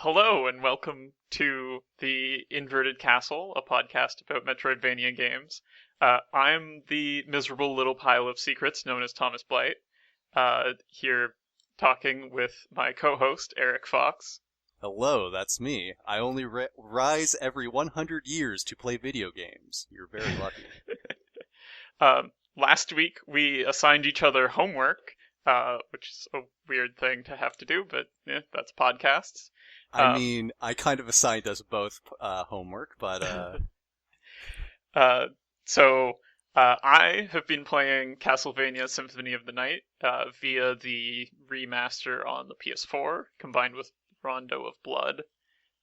Hello and welcome to the Inverted Castle, a podcast about Metroidvania games. I'm the miserable little pile of secrets known as Thomas Blight, here talking with my co-host, Eric Fox. Hello, that's me. I only rise every 100 years to play video games. You're very lucky. Last week, we assigned each other homework, which is a weird thing to have to do, but that's podcasts. I kind of assigned us both homework, but I have been playing Castlevania Symphony of the Night via the remaster on the PS4, combined with Rondo of Blood.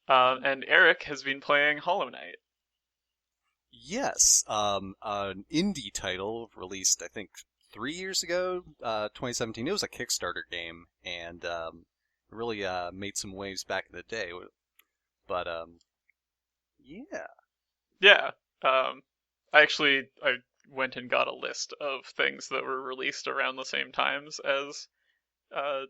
And Eric has been playing Hollow Knight. yes, an indie title released, I think, 3 years ago, 2017. It was a Kickstarter game, and really made some waves back in the day. But yeah. Yeah. I went and got a list of things that were released around the same times as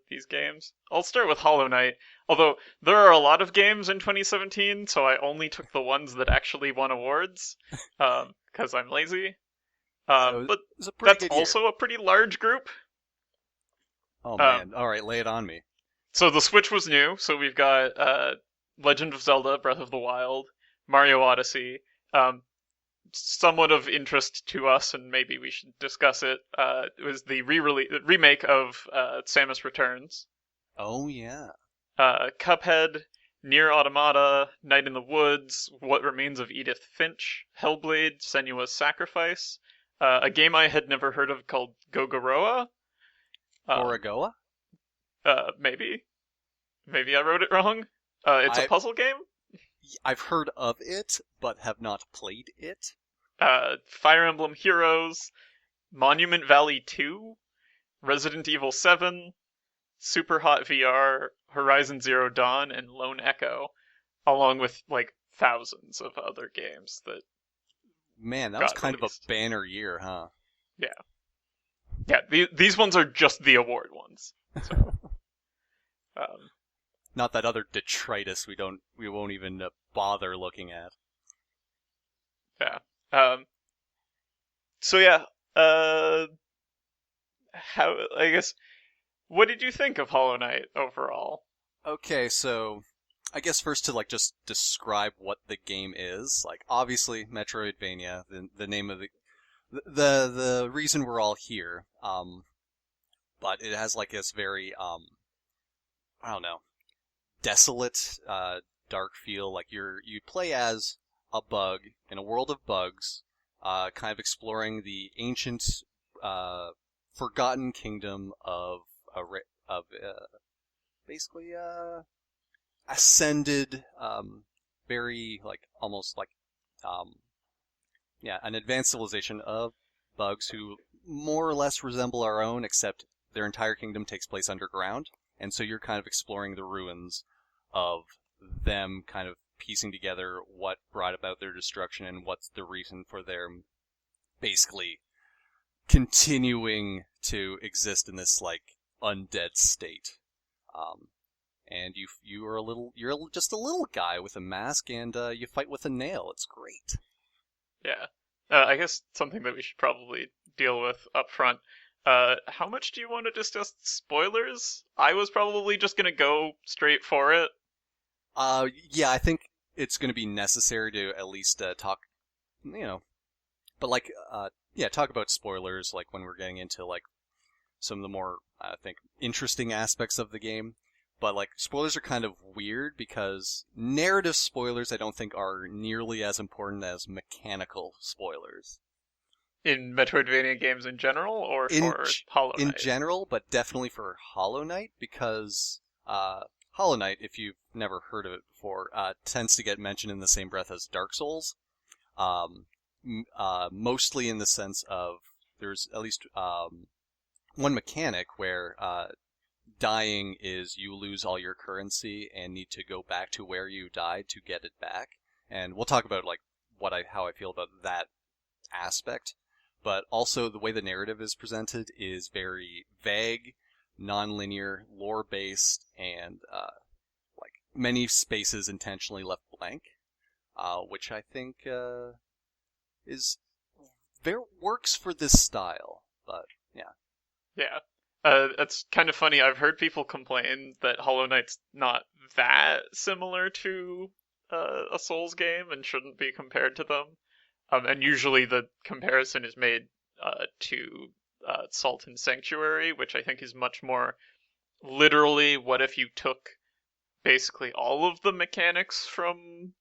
these games. I'll start with Hollow Knight, although there are a lot of games in 2017, so I only took the ones that actually won awards, because I'm lazy. But that's also a pretty large group. Oh man, alright, lay it on me. So the Switch was new, so we've got Legend of Zelda, Breath of the Wild, Mario Odyssey, somewhat of interest to us, and maybe we should discuss it. It was the remake of Samus Returns. Oh yeah. Cuphead, Nier Automata, Night in the Woods, What Remains of Edith Finch, Hellblade, Senua's Sacrifice, a game I had never heard of called Gogoroa. Gorogoa? Maybe. Maybe I wrote it wrong. It's a puzzle game? I've heard of it, but have not played it. Fire Emblem Heroes, Monument Valley 2, Resident Evil 7, Super Hot VR, Horizon Zero Dawn, and Lone Echo, along with, like, thousands of other games that Man, that was kind of a banner year, huh? Yeah. Yeah, these ones are just the award ones. So, not that other detritus we won't even bother looking at. Yeah. So yeah, what did you think of Hollow Knight overall? Okay, so I guess first to just describe what the game is. Like obviously Metroidvania, the name of the reason we're all here. But it has this very I don't know, desolate, dark feel. Like you play as a bug in a world of bugs, kind of exploring the ancient, forgotten kingdom of basically ascended, very almost an advanced civilization of bugs who more or less resemble our own, except their entire kingdom takes place underground, and so you're kind of exploring the ruins of them, kind of piecing together what brought about their destruction and what's the reason for their basically continuing to exist in this undead state. And you're just a little guy with a mask, and you fight with a nail. It's great. Yeah. I guess something that we should probably deal with up front. How much do you want to discuss spoilers? I was probably just gonna go straight for it. Yeah, I think it's going to be necessary to at least talk, but talk about spoilers, when we're getting into some of the more, I think, interesting aspects of the game. But spoilers are kind of weird because narrative spoilers I don't think are nearly as important as mechanical spoilers. In Metroidvania games in general, or for Hollow Knight? In general, but definitely for Hollow Knight, because Hollow Knight, if you've never heard of it before, tends to get mentioned in the same breath as Dark Souls. Mostly in the sense of there's at least one mechanic where dying is you lose all your currency and need to go back to where you died to get it back. And we'll talk about how I feel about that aspect. But also the way the narrative is presented is very vague, non-linear, lore-based, and many spaces intentionally left blank, which I think is there works for this style. But yeah, Yeah. It's kind of funny. I've heard people complain that Hollow Knight's not that similar to a Souls game and shouldn't be compared to them. And usually the comparison is made to Salt and Sanctuary, which I think is much more literally what if you took basically all of the mechanics from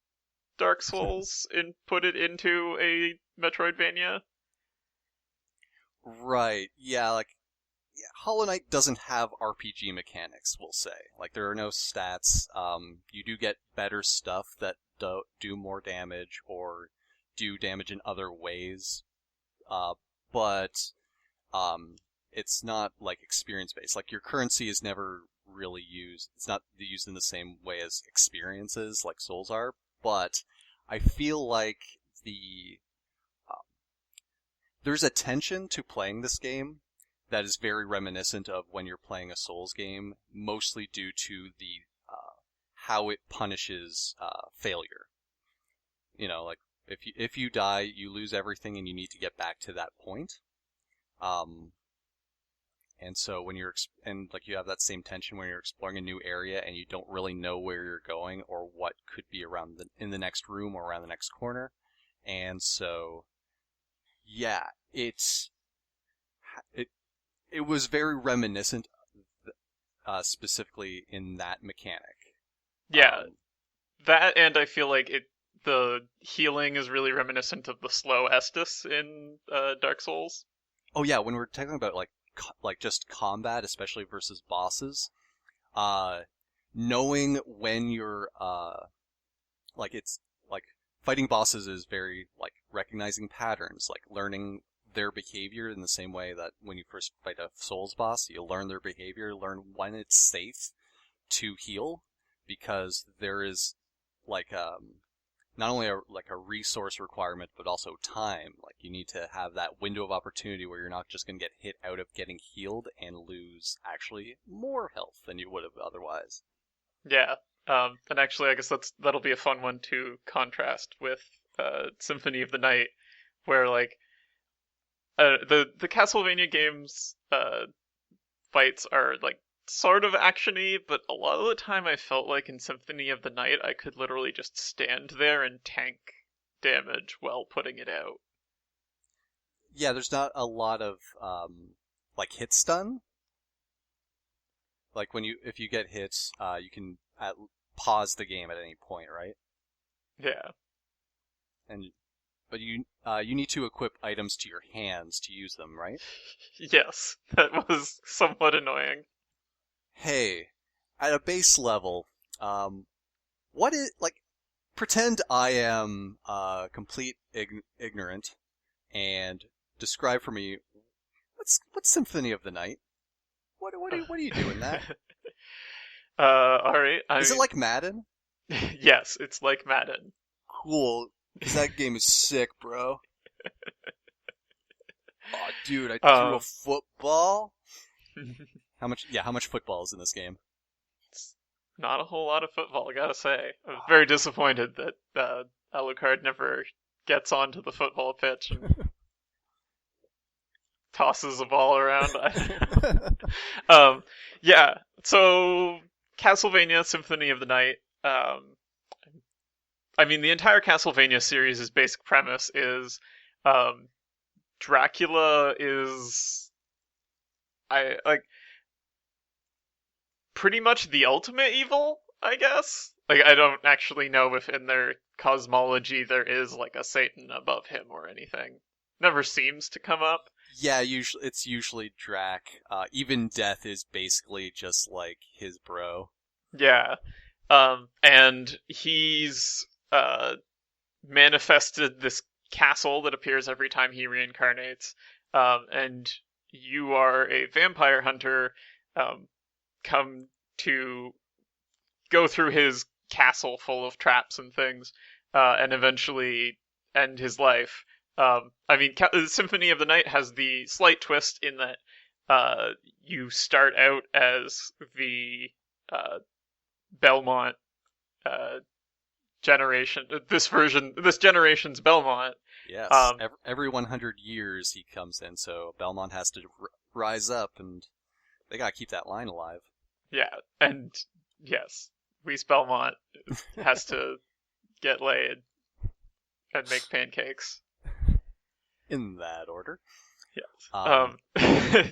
Dark Souls and put it into a Metroidvania. right. Yeah, like Hollow Knight doesn't have RPG mechanics, we'll say. Like, there are no stats. You do get better stuff that do more damage or do damage in other ways. But it's not, like, experience-based. Like, your currency is never really used. It's not used in the same way as experiences, like Souls are. But I feel like uh, there's a tension to playing this game that is very reminiscent of when you're playing a Souls game, mostly due to the how it punishes failure. You know, like if you die, you lose everything, and you need to get back to that point. Um, and so when and like you have that same tension when you're exploring a new area and you don't really know where you're going or what could be around in the next room or around the next corner, and so yeah, it it was very reminiscent, specifically in that mechanic. Yeah, Um, that and I feel like the healing is really reminiscent of the slow Estus in Dark Souls. oh yeah, when we're talking about like just combat, especially versus bosses, uh, knowing when you're like it's like fighting bosses is very like recognizing patterns, like learning their behavior in the same way that when you first fight a Souls boss, you learn their behavior, learn when it's safe to heal, because there is like not only like a resource requirement but also time. Like you need to have that window of opportunity where you're not just going to get hit out of getting healed and lose actually more health than you would have otherwise. Yeah, and actually, I guess that'll be a fun one to contrast with Symphony of the Night, where like the Castlevania games fights are like sort of actiony, but a lot of the time I felt like in Symphony of the Night I could literally just stand there and tank damage while putting it out. Yeah, there's not a lot of like hit stun. Like when if you get hits, you can pause the game at any point, right? Yeah. And but you need to equip items to your hands to use them, right? Yes, that was somewhat annoying. Hey, at a base level, what is like? Pretend I am complete ignorant and describe for me what's Symphony of the Night. What do you do in that? All right. Is it like Madden? Yes, it's like Madden. Cool, because that game is sick, bro. Oh, dude, I threw a Um, football. How much? Yeah, how much football is in this game? it's not a whole lot of football, I gotta say. I was very disappointed that Alucard never gets onto the football pitch and tosses a ball around. um, yeah. So Castlevania Symphony of the Night. I mean, the entire Castlevania series' basic premise is um, Dracula is I like pretty much the ultimate evil, I guess. Like I don't actually know if in their cosmology there is like a Satan above him or anything. Never seems to come up. Yeah, it's usually Drac. Even Death is basically just like his bro. Yeah. And he's manifested this castle that appears every time he reincarnates. And you are a vampire hunter, come to go through his castle full of traps and things, and eventually end his life. I mean, Symphony of the Night has the slight twist in that you start out as the uh, Belmont uh, this generation's Belmont. Yes, Um, every 100 years he comes in, so Belmont has to rise up, and they gotta keep that line alive. yeah, and yes, Reese Belmont has to get laid and make pancakes. In that order. Yes. Um,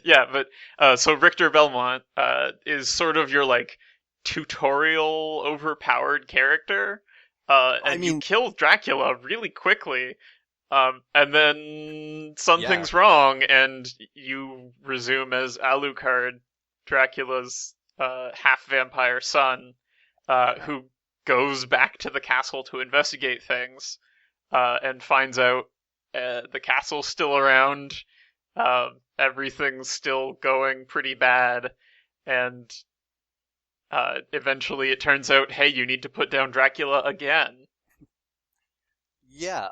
Yeah, but so Richter Belmont is sort of your like tutorial overpowered character, I and you mean, kill Dracula really quickly, and then yeah, something's wrong, and you resume as Alucard, Dracula's half vampire son, yeah. who goes back to the castle to investigate things, and finds out the castle's still around. Everything's still going pretty bad, and eventually it turns out, hey, you need to put down Dracula again. Yeah,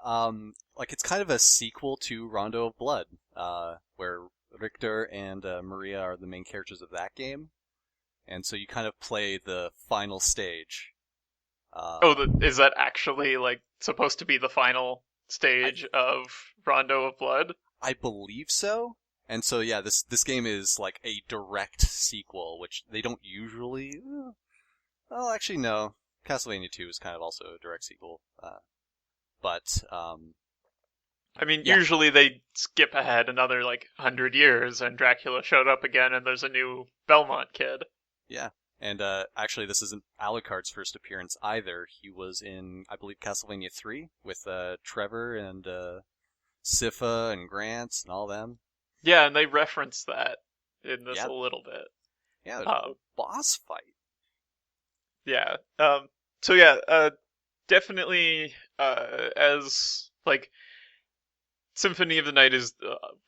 like it's kind of a sequel to Rondo of Blood, where Richter and Maria are the main characters of that game, and so you kind of play the final stage. Oh, Uh, is that actually like supposed to be the final I stage of Rondo of Blood? I believe so. And so yeah, this game is like a direct sequel, which they don't usually. Well, actually, no. Castlevania 2 is kind of also a direct sequel, but I mean, yeah, usually they skip ahead another like 100 years, and Dracula showed up again, and there's a new Belmont kid. yeah. And actually, this isn't Alucard's first appearance either. He was in, I believe, Castlevania 3 with Trevor and Sypha and Grant and all them. Yeah, and they reference that in this Yeah, a little bit. yeah. There's a Um, whole boss fight. yeah. So yeah, definitely as like Symphony of the Night is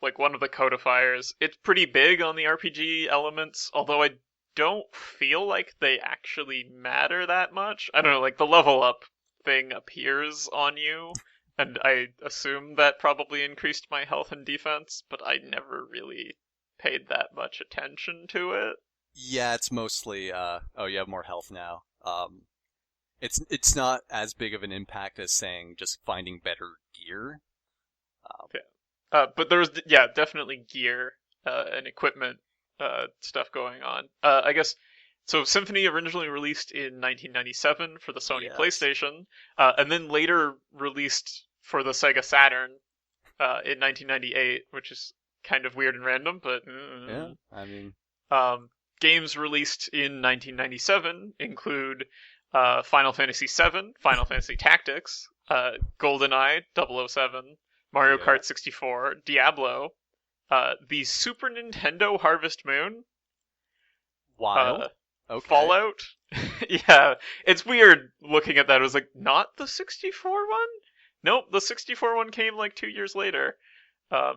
like one of the codifiers. It's pretty big on the RPG elements, although I don't feel like they actually matter that much. I don't know, like the level up thing appears on you, and I assume that probably increased my health and defense, but I never really paid that much attention to it. Yeah, it's mostly oh, you have more health now. It's not as big of an impact as saying just finding better gear. Um, Yeah. But there was, yeah, definitely gear and equipment stuff going on. I guess so. Symphony originally released in 1997 for the Sony yes. PlayStation, and then later released for the Sega Saturn in 1998, which is kind of weird and random. But Yeah, I mean, games released in 1997 include Final Fantasy VII, Final Fantasy Tactics, GoldenEye 007, Mario yeah. Kart 64, Diablo, the Super Nintendo Harvest Moon, uh, Wild. Okay. Fallout. Yeah, it's weird looking at that. It was like, not the 64 one? Nope, the 64 one came like 2 years later.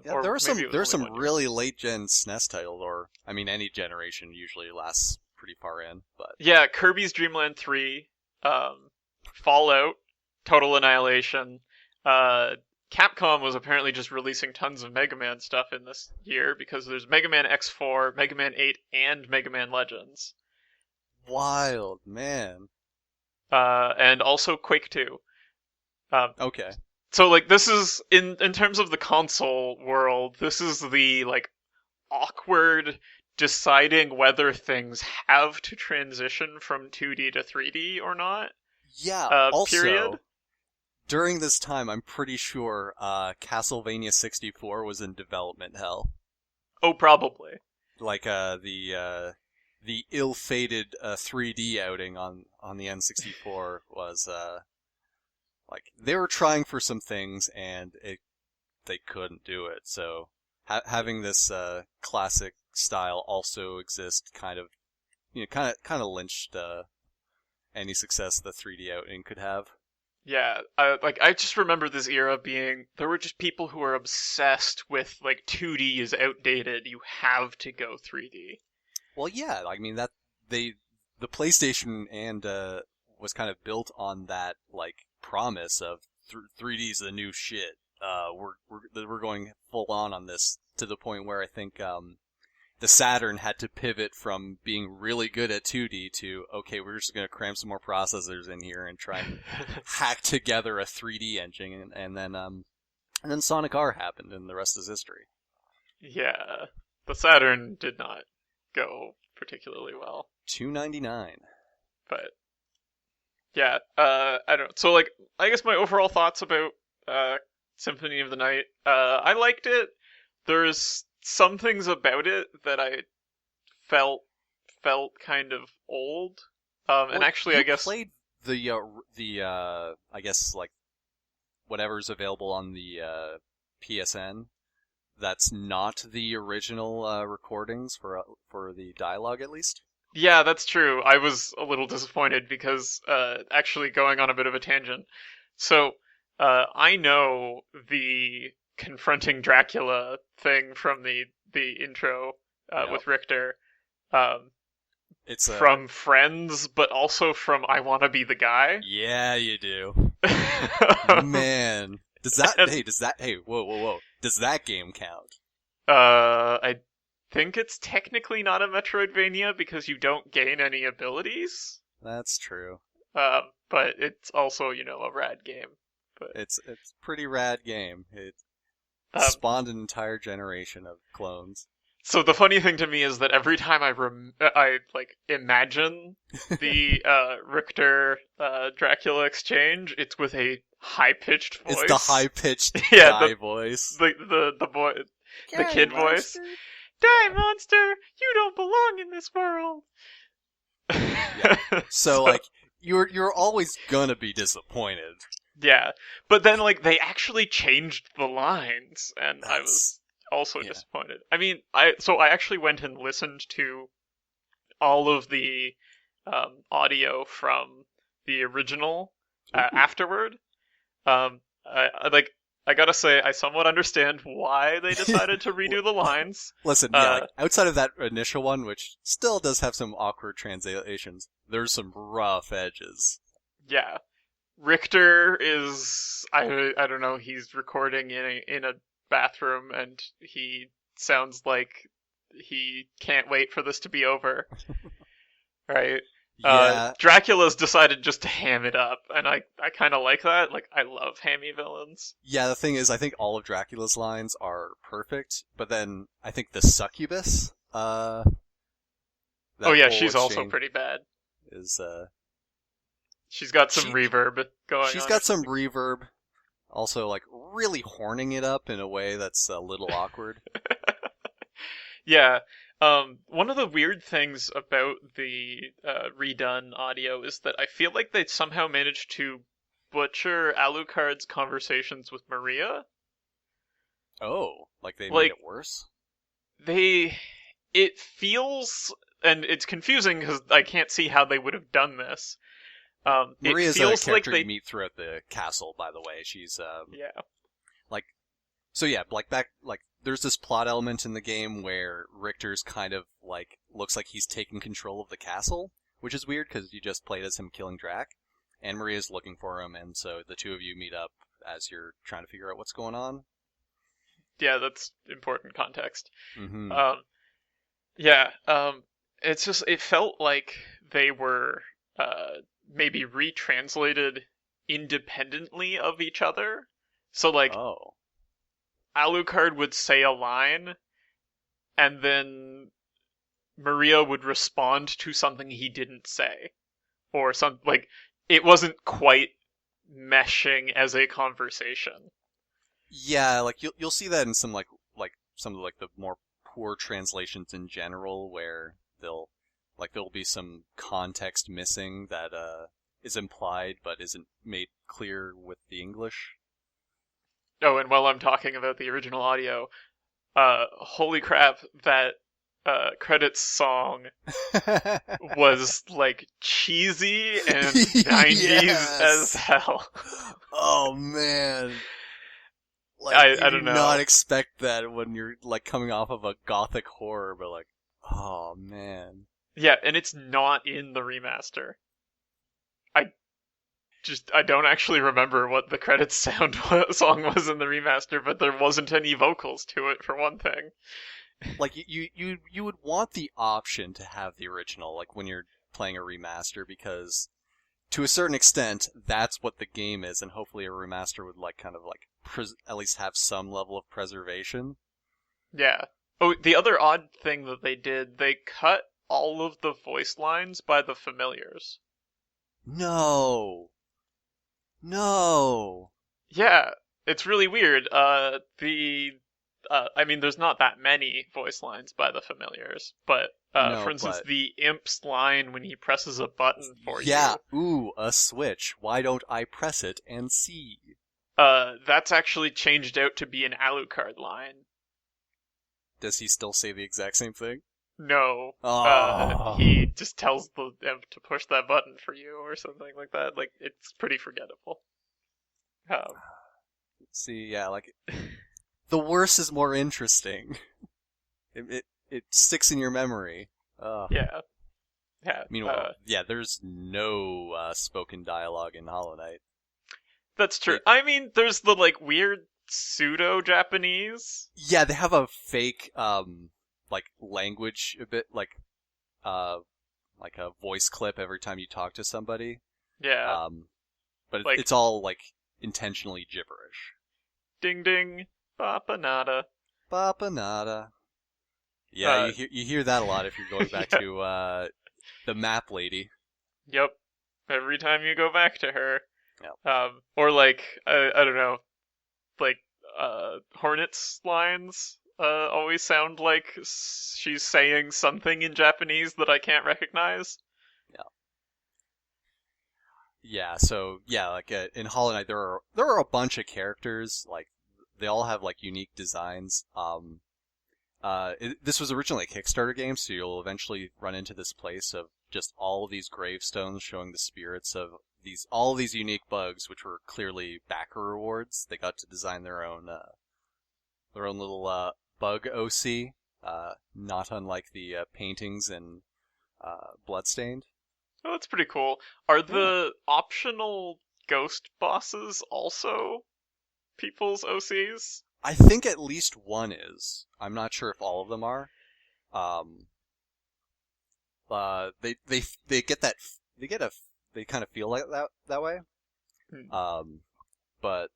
Yeah, Or maybe it was there are only some 1 year. really late gen SNES titles, or I mean, any generation usually lasts pretty far in. But Yeah, Kirby's Dream Land 3, Fallout, Total Annihilation. Uh, Capcom was apparently just releasing tons of Mega Man stuff in this year because there's Mega Man X4, Mega Man 8, and Mega Man Legends. wild man. And also Quake 2. Um, Okay. so like this is in terms of the console world, this is the like awkward deciding whether things have to transition from 2D to 3D or not. Yeah. Period. Also, during this time, I'm pretty sure Castlevania 64 was in development hell. Oh, probably. Like the ill-fated 3D outing on the N64 was like they were trying for some things and they couldn't do it. So having this classic style also exist kind of kind of lynched any success the 3D outing could have. Yeah, like I just remember this era being there were just people who were obsessed with like 2D is outdated. You have to go 3D. Well, yeah, I mean that they the PlayStation and was kind of built on that like promise of 3D is the new shit. We're going full on this to the point where I think the Saturn had to pivot from being really good at 2D to, okay, we're just going to cram some more processors in here and try and hack together a 3D engine, and then Sonic R happened, and the rest is history. Yeah, the Saturn did not go particularly well. $2.99. But yeah, I don't know. So like, I guess my overall thoughts about Symphony of the Night, I liked it. There's some things about it that I felt kind of old. And actually, you I guess played I guess like whatever's available on the PSN. That's not the original recordings for the dialogue, at least. yeah, that's true. I was a little disappointed because actually going on a bit of a tangent. So I know the confronting Dracula thing from the intro Yep. with Richter. Um, It's from Friends, but also from I Wanna Be the Guy. Yeah, you do. Man, does that whoa. Does that game count? I think it's technically not a Metroidvania because you don't gain any abilities. That's true. But it's also, a rad game. But It's a pretty rad game. It um, spawned an entire generation of clones. so the funny thing to me is that every time I imagine the Richter Dracula exchange, it's with a high pitched voice. It's the high pitched Yeah, guy voice. the boy, the kid voice. Die, monster! You don't belong in this world. Yeah. So like you're always gonna be disappointed. Yeah, but then they actually changed the lines, and I was That's also yeah. disappointed. I mean, I actually went and listened to all of the audio from the original Ooh. afterward. I gotta say, I somewhat understand why they decided to redo the lines. Listen, outside of that initial one, which still does have some awkward translations, there's some rough edges. Yeah, Richter is I don't know. He's recording in a bathroom, and he sounds like he can't wait for this to be over. Right? Yeah, Dracula's decided just to ham it up, and I kind of like that. Like, I love hammy villains. yeah. The thing is, I think all of Dracula's lines are perfect, but then I think the succubus, Oh yeah, she's also exchange pretty bad. is She's got some she- reverb going on. she's got some reverb, also like really horning it up in a way that's a little awkward. Yeah. One of the weird things about the redone audio is that I feel like they somehow managed to butcher Alucard's conversations with Maria. Oh, like they made Like, it worse? it feels, and it's confusing because I can't see how they would have done this. Maria's it a feels character like they, you meet throughout the castle, by the way. She's yeah, so yeah, there's this plot element in the game where Richter's kind of looks like he's taking control of the castle, which is weird because you just played as him killing Drac, and Maria's looking for him, and so the two of you meet up as you're trying to figure out what's going on. yeah, that's important context. Mm-hmm. Yeah, it's just, it felt like they were maybe retranslated independently of each other. So Oh. Alucard would say a line, and then Maria would respond to something he didn't say, or it wasn't quite meshing as a conversation. Yeah, you'll see that in some some of the more poor translations in general, where there'll be some context missing that is implied but isn't made clear with the English. Oh, and while I'm talking about the original audio, holy crap, that credits song was cheesy and 90s Yes. as hell. Oh man. I you don't do know. not expect that when you're coming off of a gothic horror, but oh man. Yeah, and it's not in the remaster. I I don't actually remember what the credits song was in the remaster, but there wasn't any vocals to it for one thing. Like you would want the option to have the original, like when you're playing a remaster, because to a certain extent that's what the game is, and hopefully a remaster would like kind of like at least have some level of preservation. Yeah. Oh, the other odd thing that they did, they cut all of the voice lines by the familiars. No. No. Yeah, it's really weird. I mean, there's not that many voice lines by the familiars, but for No, instance, but the imp's line when he presses a button for yeah, you, ooh, a switch. Why don't I press it and see? that's actually changed out to be an Alucard line. Does he still say the exact same thing? No, Oh. he just tells the imp to push that button for you or something like that. Like, it's pretty forgettable. See, yeah, like the worse is more interesting. It sticks in your memory. Yeah, yeah. Meanwhile, yeah, there's no spoken dialogue in Hollow Knight. That's true. It, I mean, there's the like weird pseudo-Japanese. yeah, they have a fake like language a bit like a voice clip every time you talk to somebody. Yeah, But like it's all like intentionally gibberish. ding ding, papa nada. Bapanada. Yeah, you hear that a lot if you're going back Yeah. to the map lady. Yep. Every time you go back to her. Yep. Or like I don't know, like Hornet's lines always sound like she's saying something in Japanese that I can't recognize. Yeah. Yeah. So yeah, like in Hollow Knight, there are a bunch of characters. Like they all have like unique designs. This was originally a Kickstarter game, so you'll eventually run into this place of just all of these gravestones showing the spirits of all of these unique bugs, which were clearly backer rewards. They got to design their own little bug OC, not unlike the paintings in Bloodstained. Oh, that's pretty cool. Are Yeah. the optional ghost bosses also people's OCs? I think at least one is. I'm not sure if all of them are. Um, they get that they kind of feel like that way. Hmm. But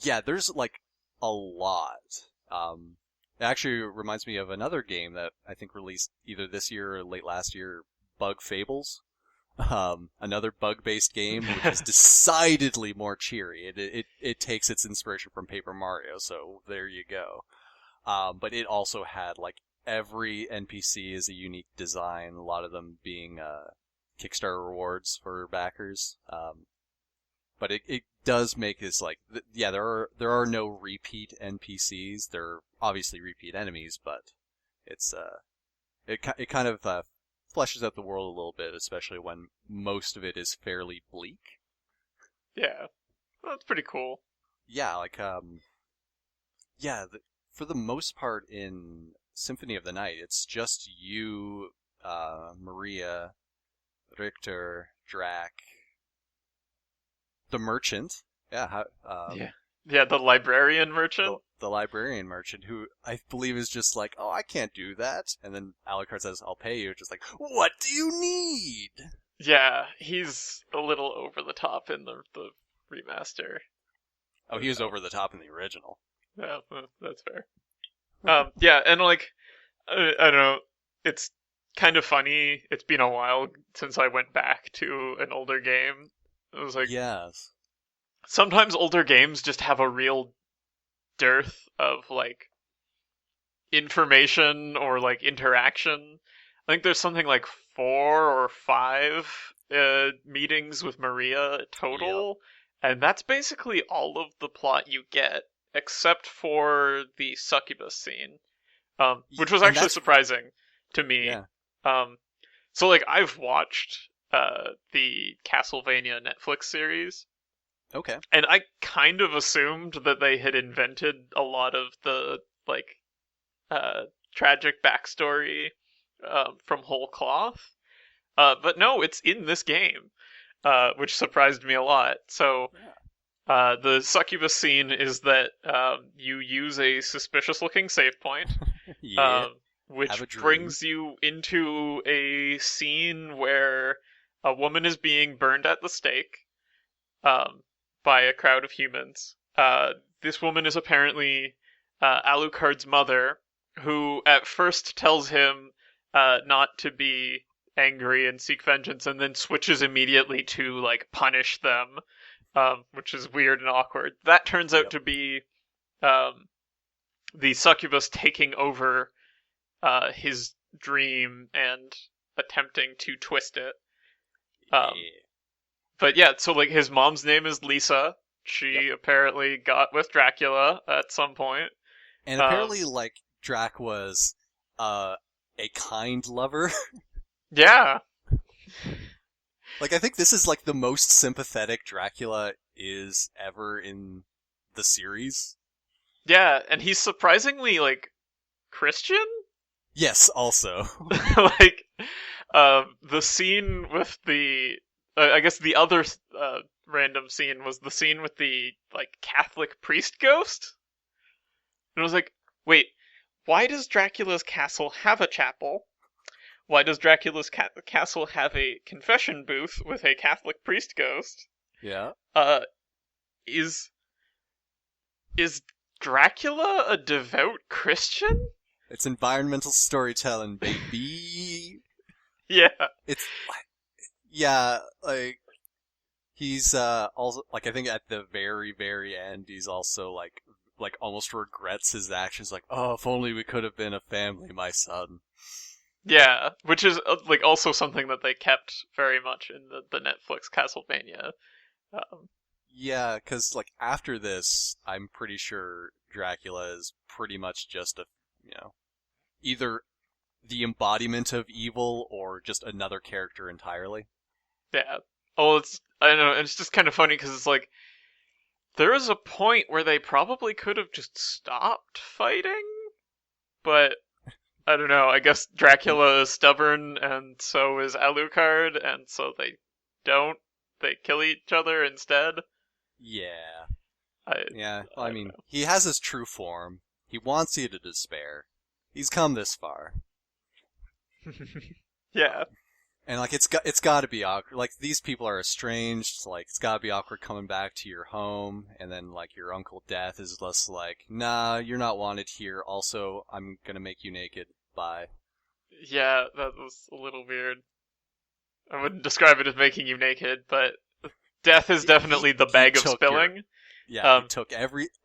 yeah, there's like a lot. It actually reminds me of another game that I think released either this year or late last year, Bug Fables. Another bug-based game which is decidedly more cheery. It takes its inspiration from Paper Mario, so there you go. But it also had like every NPC is a unique design. A lot of them being Kickstarter rewards for backers. But it does make this like yeah, there are no repeat NPCs. There are obviously repeat enemies, but it's it kind of fleshes out the world a little bit, especially when most of it is fairly bleak. Yeah. Well, that's pretty cool. Yeah, like yeah, for the most part in Symphony of the Night, it's just you, Maria, Richter, Drac, the merchant. Yeah, Yeah. Yeah, the librarian merchant. the librarian merchant, who I believe is just like, oh, I can't do that. And then Alucard says, I'll pay you. Just like, what do you need? Yeah, he's a little over the top in the remaster. Oh, he was over the top in the original. Yeah, that's fair. Yeah, and like, I don't know, it's kind of funny. It's been a while since I went back to an older game. It was like, Yes. sometimes older games just have a real dearth of like information or like interaction. I think there's something like 4 or 5 meetings with Maria Yep. total, and that's basically all of the plot you get, except for the succubus scene, which was And actually that's surprising to me. yeah. Um, so like I've watched the Castlevania Netflix series, Okay. and I kind of assumed that they had invented a lot of the like uh, tragic backstory from whole cloth. But no, it's in this game. which surprised me a lot. So Yeah. the succubus scene is that you use a suspicious-looking save point, Yeah. um, Have a which dream. brings you into a scene where a woman is being burned at the stake um, by a crowd of humans. This woman is apparently Alucard's mother, who at first tells him not to be angry and seek vengeance, and then switches immediately to like punish them, which is weird and awkward. That turns out Yep. to be um, the succubus taking over his dream and attempting to twist it. Um, Yeah. but yeah, so like his mom's name is Lisa. Yep. She apparently got with Dracula at some point. And Um, apparently, like, Drac was uh, a kind lover. yeah, Like, I think this is, like, the most sympathetic Dracula is ever in the series. yeah, and he's surprisingly like Christian. Yes, also. Like, the scene with the, I guess the other random scene was the scene with the like Catholic priest ghost, and I was like, wait, why does Dracula's castle have a chapel? Why does Dracula's castle have a confession booth with a Catholic priest ghost? Yeah. Uh, is is Dracula a devout Christian? It's environmental storytelling, baby. Yeah, It's, yeah, like, he's, also, like, I think at the very, very end, he's also, like, almost regrets his actions, like, oh, if only we could have been a family, my son. yeah, which is like also something that they kept very much in the Netflix Castlevania. Um, Yeah, because like after this, I'm pretty sure Dracula is pretty much just a, you know, either the embodiment of evil or just another character entirely. yeah. Oh, it's I don't know. It's just kind of funny because it's like there is a point where they probably could have just stopped fighting, but I don't know. I guess And Dracula is stubborn, and so is Alucard, and so they don't. They kill each other instead. yeah, I yeah. Well, I I don't mean, he has his true form. He wants you to despair. He's come this far, know. Yeah, and like it's got to be awkward. Like these people are estranged. Like it's got to be awkward coming back to your home, and then like your Uncle Death is just like, nah, you're not wanted here. Also, I'm gonna make you naked. Bye. yeah. That was a little weird. I wouldn't describe it as making you naked, but death is He definitely the he bag of took your spilling. Yeah, he Um, took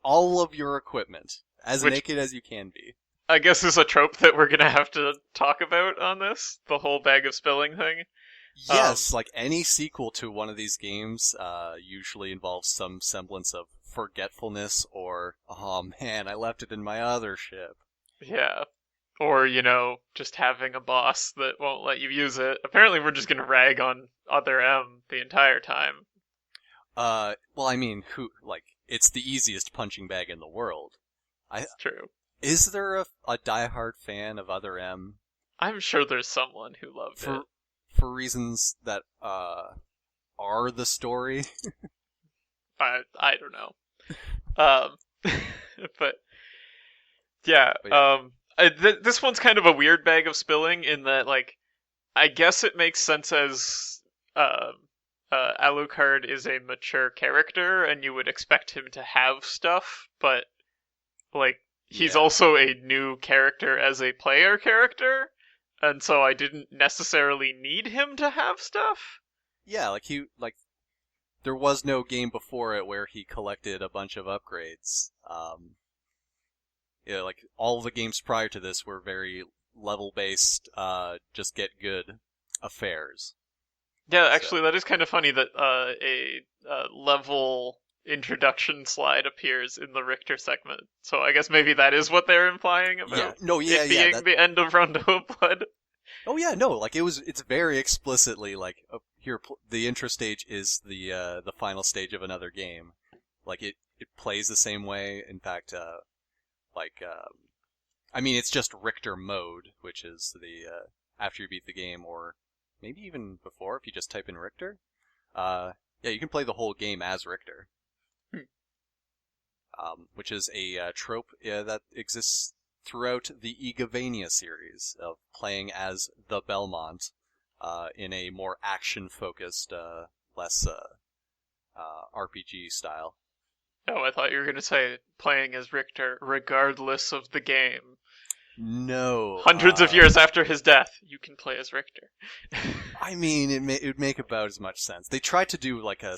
all of your equipment, as which naked as you can be. I guess is a trope that we're gonna have to talk about on this. The whole bag of spilling thing. Um, Yes, like any sequel to one of these games, usually involves some semblance of forgetfulness or, oh man, I left it in my other ship. yeah. Or, just having a boss that won't let you use it. Apparently, we're just gonna rag on Other M the entire time. Well, I mean, it's the easiest punching bag in the world. I It's true. Is there a diehard fan of Other M I'm sure there's someone who loved for it. reasons that are the story? I don't know. Um, but yeah. But yeah, This one's kind of a weird bag of spilling in that, like, I guess it makes sense as Alucard is a mature character, and you would expect him to have stuff, but like he's yeah, also a new character as a player character, and so I didn't necessarily need him to have stuff. yeah. There was no game before it where he collected a bunch of upgrades. Yeah, like all the games prior to this were very level based, just get good affairs. Yeah, So actually, that is kind of funny that a level introduction slide appears in the Richter segment. So I guess maybe that is what they're implying yeah, about no, yeah, it yeah. being the end of Rondo of Blood. Oh yeah, no, like it's very explicitly like the intro stage is the final stage of another game. Like it plays the same way. In fact, like I mean, it's just Richter mode, which is the after you beat the game, or maybe even before if you just type in Richter. Yeah, you can play the whole game as Richter, Hmm. which is a trope that exists throughout the Igavania series of playing as the Belmont in a more action-focused, less RPG style. Oh, I thought you were going to say playing as Richter regardless of the game. No, Hundreds of years after his death, you can play as Richter. I mean, it would make about as much sense. They tried to do like a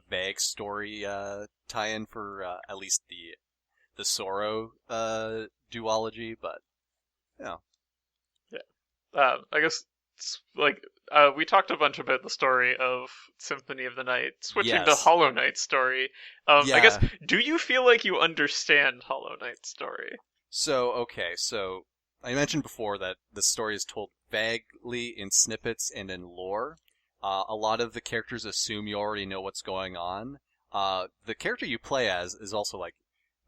vague story tie-in for at least the Sorrow duology, but you know, I guess like we talked a bunch about the story of Symphony of the Night. Switching to yes, Hollow Knight's story, I guess, yeah. do you feel like you understand Hollow Knight's story? So okay, so I mentioned before that the story is told vaguely in snippets and in lore. A lot of the characters assume you already know what's going on. The character you play as is also like,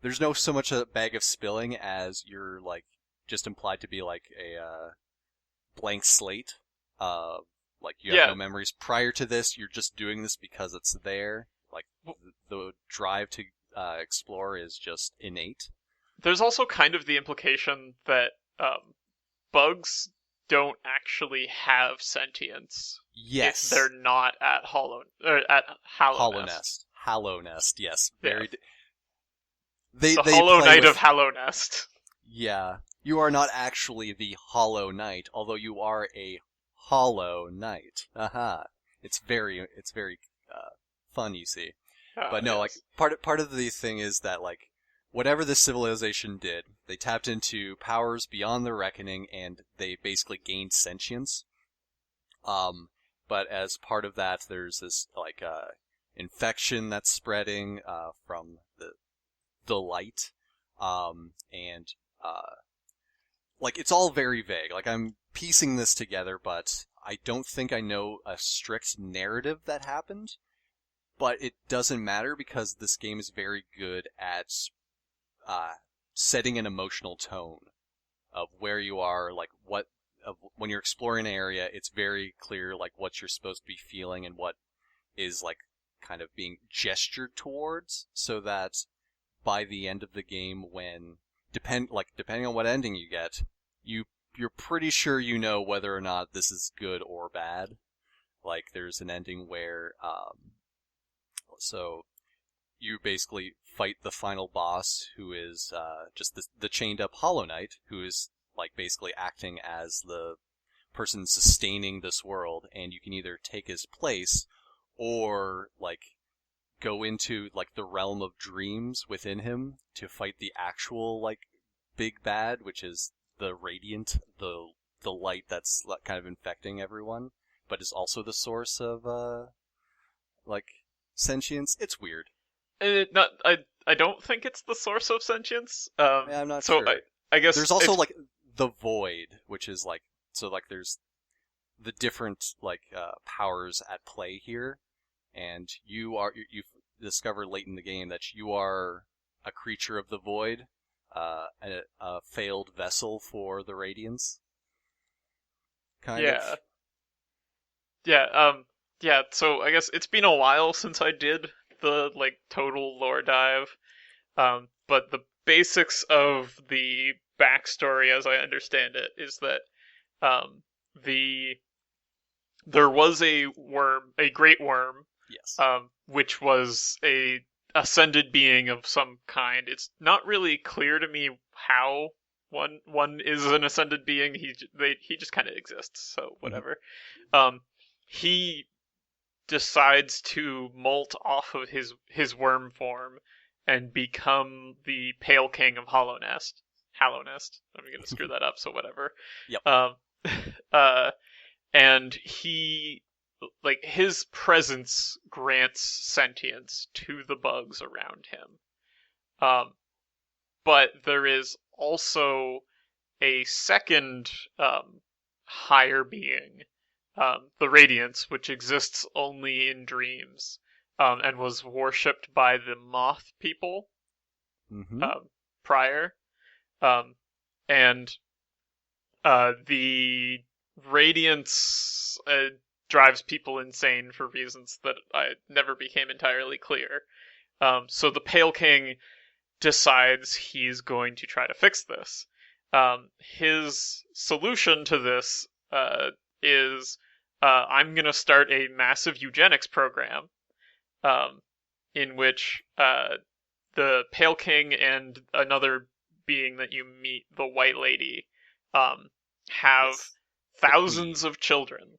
there's no so much a bag of spilling as you're like just implied to be like a blank slate. Like you have Yeah, no memories prior to this. You're just doing this because it's there. Like the drive to explore is just innate. there's also kind of the implication that bugs don't actually have sentience if they're Yes, not at Hallow Hollow Nest. Nest, Hallow Nest. Yes, Yeah, very. They the they Hollow play Knight of with. Hallow Nest. Yeah, you are not actually the Hollow Knight, although you are a Hollow Knight. Aha! It's very fun. You see. But no, like Yes. part of the thing is that like whatever this civilization did, they tapped into powers beyond their reckoning, and they basically gained sentience. Um, but as part of that, there's this like infection that's spreading from the light, and like it's all very vague. Like I'm piecing this together, but I don't think I know a strict narrative that happened. But it doesn't matter because this game is very good at uh, setting an emotional tone of where you are, like what of when you're exploring an area. It's very clear like what you're supposed to be feeling and what is like kind of being gestured towards, so that by the end of the game, when depending on what ending you get, you're pretty sure you know whether or not this is good or bad. Like there's an ending where so you basically fight the final boss, who is just the chained up Hollow Knight, who is like basically acting as the person sustaining this world, and you can either take his place or like go into like the realm of dreams within him to fight the actual like big bad, which is the radiant, the light that's kind of infecting everyone, but is also the source of like sentience. It's weird. Not, I don't think it's the source of sentience. I'm not So sure. I guess There's also it's like the void, which is like so like there's the different like powers at play here, and you've discovered late in the game that you are a creature of the void, a failed vessel for the Radiance, kind of. yeah, yeah, yeah. So I guess it's been a while since I did the like total lore dive. But the basics of the backstory, as I understand it, is that um, the there was a worm, a great worm, Yes. which was a ascended being of some kind. It's not really clear to me how one is an ascended being. He just kind of exists. So Hmm. whatever. He decides to molt off of his worm form and become the Pale King of Hollow Nest. I'm gonna screw that up, so whatever. Yep. Um, uh, and his presence grants sentience to the bugs around him. Um, but there is also a second higher being, the Radiance, which exists only in dreams, and was worshipped by the Moth people Hmm. um, prior. Um, and the Radiance drives people insane for reasons that I never became entirely clear. So the Pale King decides he's going to try to fix this. His solution to this is I'm going to start a massive eugenics program um, in which the Pale King and another being that you meet, the White Lady, have Yes. The thousands queen. of children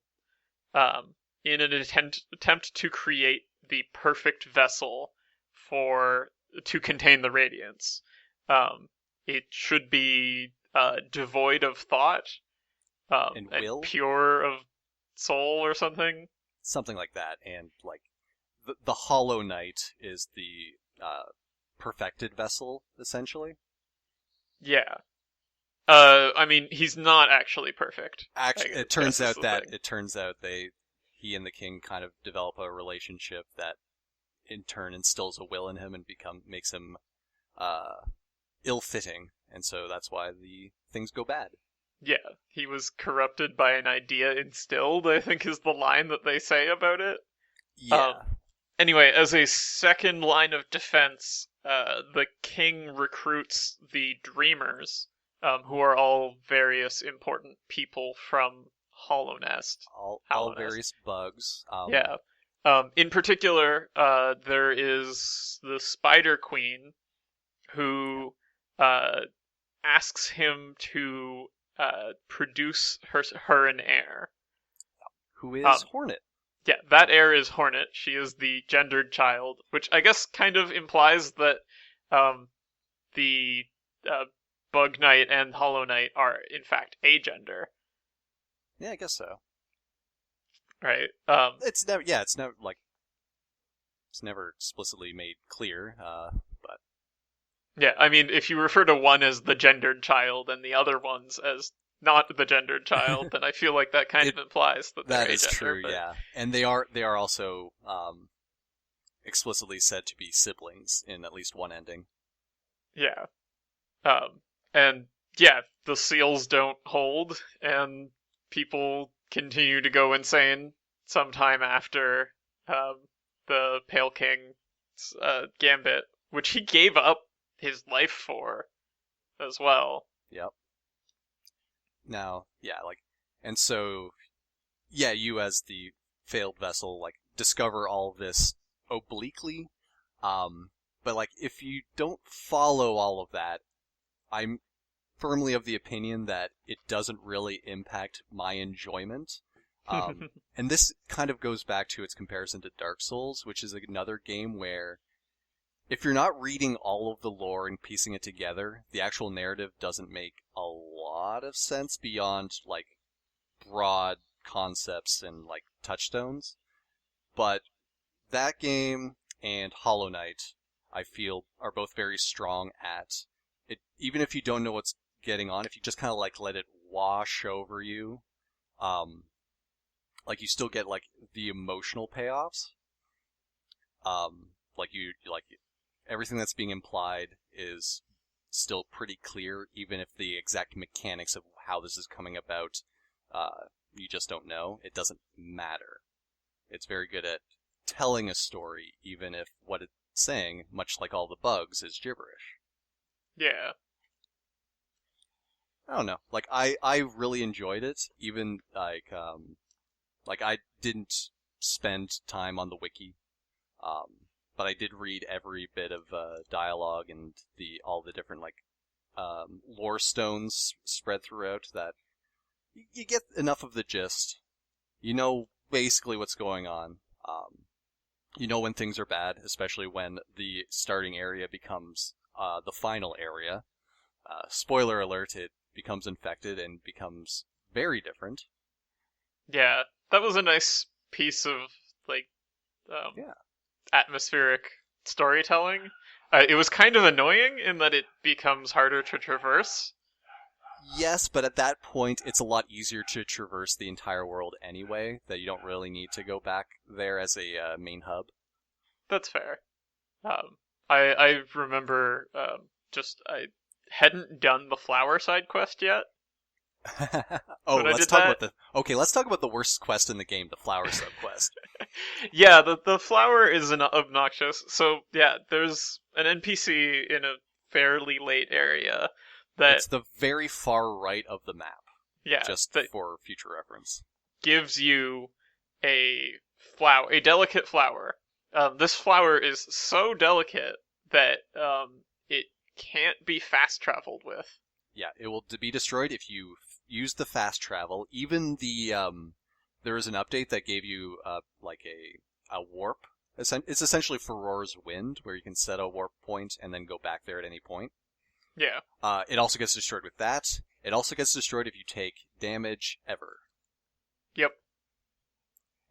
in an attempt to create the perfect vessel for to contain the radiance. It should be devoid of thought And and will, pure of soul or something. something like that. And like the Hollow Knight is the perfected vessel, essentially. Yeah. I mean, he's not actually perfect. Actually, I guess is the thing. it turns out he and the king kind of develop a relationship that in turn instills a will in him and makes him uh, ill-fitting, and so that's why the things go bad. Yeah, he was corrupted by an idea instilled, I think is the line that they say about it. Yeah, Anyway, as a second line of defense, the king recruits the Dreamers, who are all various important people from Hollow Nest. all various bugs. Yeah. In particular, there is the Spider Queen, who uh, asks him to produce her an heir. Who is Um, Hornet? yeah, that heir is Hornet. She is the gendered child, which I guess kind of implies that um, the uh, Bug Knight and Hollow Knight are in fact agender, Yeah, I guess so. right? It's never explicitly made clear. But Yeah, I mean, if you refer to one as the gendered child and the other ones as not the gendered child, then I feel like that kind it of implies that they're that is agender. true. But Yeah, and they are also explicitly said to be siblings in at least one ending. yeah, and yeah, the seals don't hold, and people continue to go insane sometime after um, the Pale King's gambit, which he gave up his life for as well. Yep. Now, yeah, like, and so, yeah, you as the failed vessel, like, discover all of this obliquely. But like, if you don't follow all of that, I'm firmly of the opinion that it doesn't really impact my enjoyment. And this kind of goes back to its comparison to Dark Souls, which is another game where if you're not reading all of the lore and piecing it together, the actual narrative doesn't make a lot of sense beyond like broad concepts and like touchstones. But that game and Hollow Knight, I feel, are both very strong at it. Even if you don't know what's getting on, if you just kind of like let it wash over you, um, like you still get like the emotional payoffs. Like everything that's being implied is still pretty clear, even if the exact mechanics of how this is coming about, you just don't know. It doesn't matter. It's very good at telling a story, even if what it's saying, much like all the bugs, is gibberish. Yeah. I don't know. Like I really enjoyed it, even like I didn't spend time on the wiki, but I did read every bit of dialogue and all the different like lore stones spread throughout that you get enough of the gist. You know basically what's going on. You know when things are bad, especially when the starting area becomes the final area. Spoiler alert, it becomes infected and becomes very different. Yeah. That was a nice piece of like um, Yeah. atmospheric storytelling. It was kind of annoying in that it becomes harder to traverse. Yes, but at that point, it's a lot easier to traverse the entire world anyway, that you don't really need to go back there as a main hub. That's fair. I remember just I hadn't done the flower side quest yet, Oh, When I let's did talk that, about let's talk about the worst quest in the game, the flower subquest. yeah, the flower is obnoxious. So yeah, there's an NPC in a fairly late area that It's the very far right of the map, yeah just that for future reference. gives you a a delicate flower. This flower is so delicate that it can't be fast traveled with. Yeah, it will be destroyed if you use the fast travel. Even there was an update that gave you like a warp. It's essentially Furor's Wind, where you can set a warp point and then go back there at any point. Yeah. It also gets destroyed with that. It also gets destroyed if you take damage ever. Yep.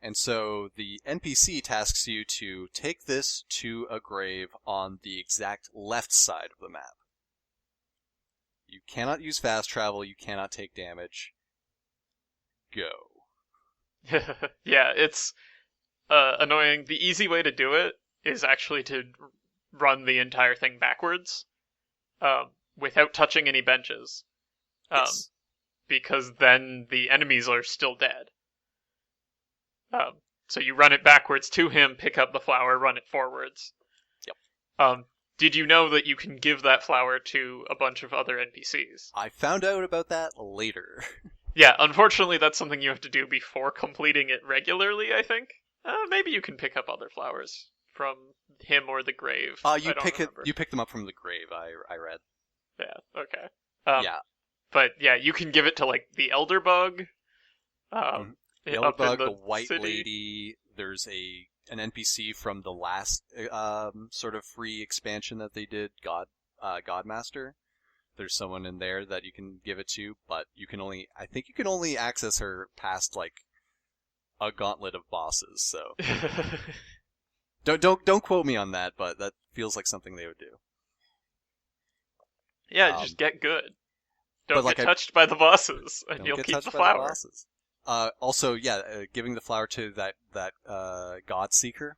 And so the NPC tasks you to take this to a grave on the exact left side of the map. You cannot use fast travel, you cannot take damage. Go. Yeah, it's annoying. The easy way to do it is actually to run the entire thing backwards, without touching any benches, Yes. because then the enemies are still dead. So you run it backwards to him, pick up the flower, run it forwards. Yep. Did you know that you can give that flower to a bunch of other NPCs? I found out about that later. Yeah, unfortunately, that's something you have to do before completing it regularly, I think. Maybe you can pick up other flowers from him or the grave. I don't remember. You pick them up from the grave, I read. Yeah, okay. Yeah. But yeah, you can give it to, like, the Elder Bug. The Up in Elderbug, the White city. Lady, there's an NPC from the last sort of free expansion that they did, Godmaster. There's someone in there that you can give it to, but I think you can only access her past like a gauntlet of bosses. So don't quote me on that, but that feels like something they would do. Yeah, just get good. Don't like get touched by the bosses, and Don't you'll get keep touched the by flower. the bosses. Also, yeah, giving the flower to that God Seeker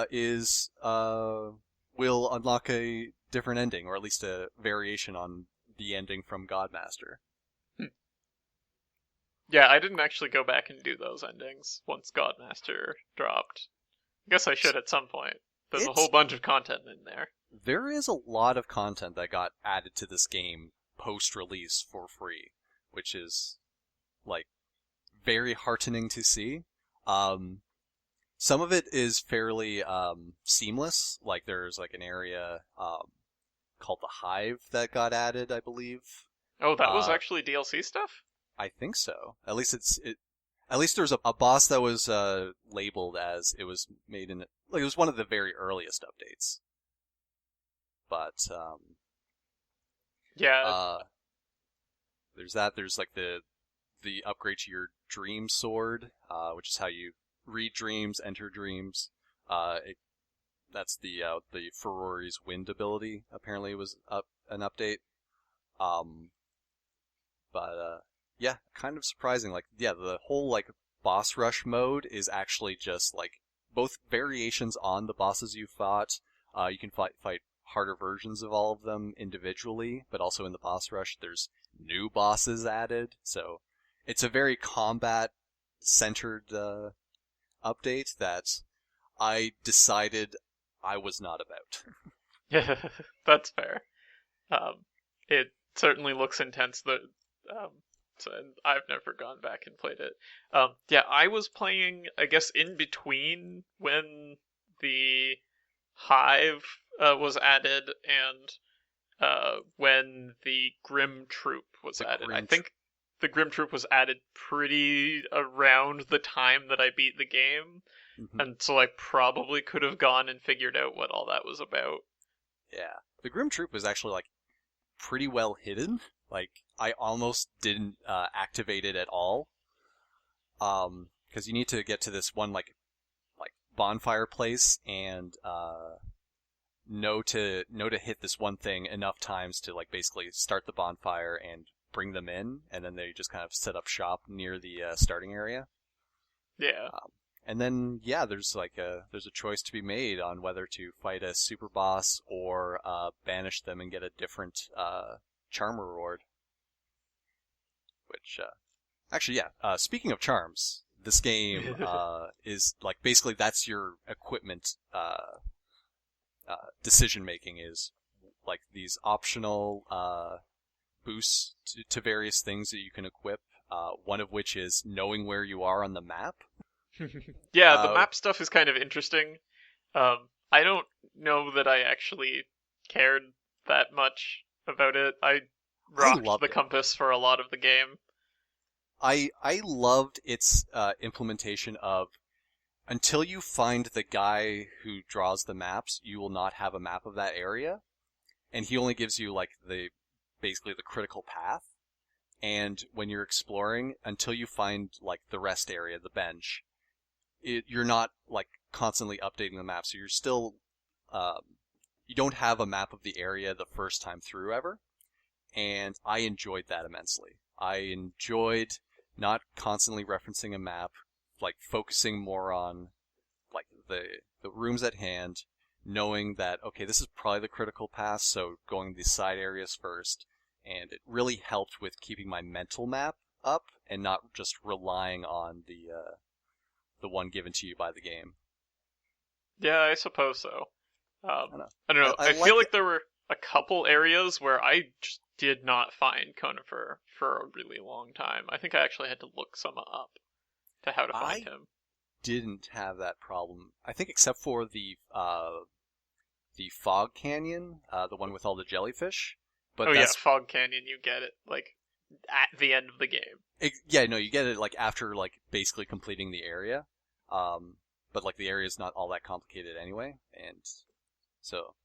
is will unlock a different ending, or at least a variation on the ending from Godmaster. Yeah, I didn't actually go back and do those endings once Godmaster dropped. I guess I should at some point. There's a whole bunch of content in there. There is a lot of content that got added to this game post-release for free, which is like very heartening to see. Some of it is fairly seamless. Like there's like an area called the Hive that got added, I believe. Oh, that was actually DLC stuff? I think so. At least At least there's a boss that was labeled as it was made in like it was one of the very earliest updates. But yeah, there's that. There's like the upgrade to your dream sword, which is how you read dreams, enter dreams. That's the Ferrari's wind ability. Apparently, was an update. But yeah, kind of surprising. Like, yeah, the whole like boss rush mode is actually just like both variations on the bosses you fought. You can fight harder versions of all of them individually, but also in the boss rush, there's new bosses added. So it's a very combat-centered update that I decided I was not about. yeah, that's fair. It certainly looks intense. And I've never gone back and played it. Yeah, I was playing, I guess, in between when the Hive was added and when the Grim Troop was added. I think the Grim Troop was added pretty around the time that I beat the game, and so I probably could have gone and figured out what all that was about. Yeah, the Grim Troop was actually like pretty well hidden. Like I almost didn't activate it at all, because you need to get to this one like bonfire place and know to hit this one thing enough times to like basically start the bonfire and bring them in, and then they just kind of set up shop near the starting area. Yeah. And then yeah, there's a choice to be made on whether to fight a super boss or banish them and get a different charm reward. which actually, yeah. Speaking of charms, this game is like basically that's your equipment decision making is like these optional boosts to various things that you can equip. One of which is knowing where you are on the map. Yeah, the Uh, map stuff is kind of interesting. I don't know that I actually cared that much about it. I I rocked loved the it. compass for a lot of the game. I loved its implementation of until you find the guy who draws the maps, you will not have a map of that area, and he only gives you like the basically the critical path. And when you're exploring, until you find like the rest area, the bench, you're not like constantly updating the map, so you're still um, you don't have a map of the area the first time through ever. And I enjoyed that immensely. I enjoyed not constantly referencing a map, like focusing more on like the rooms at hand, knowing that okay, this is probably the critical path, so going the side areas first, and it really helped with keeping my mental map up and not just relying on the one given to you by the game. Yeah, I suppose so. I don't know. I don't know. I I feel like like there were a couple areas where I just did not find Conifer for a really long time. I think I actually had to look some up to how to find I him. didn't have that problem. I think except for the Fog Canyon, the one with all the jellyfish. Oh But yeah, that's Fog Canyon, you get it like at the end of the game. yeah, no, you get it like after like basically completing the area. Um, but like the area is not all that complicated anyway, and so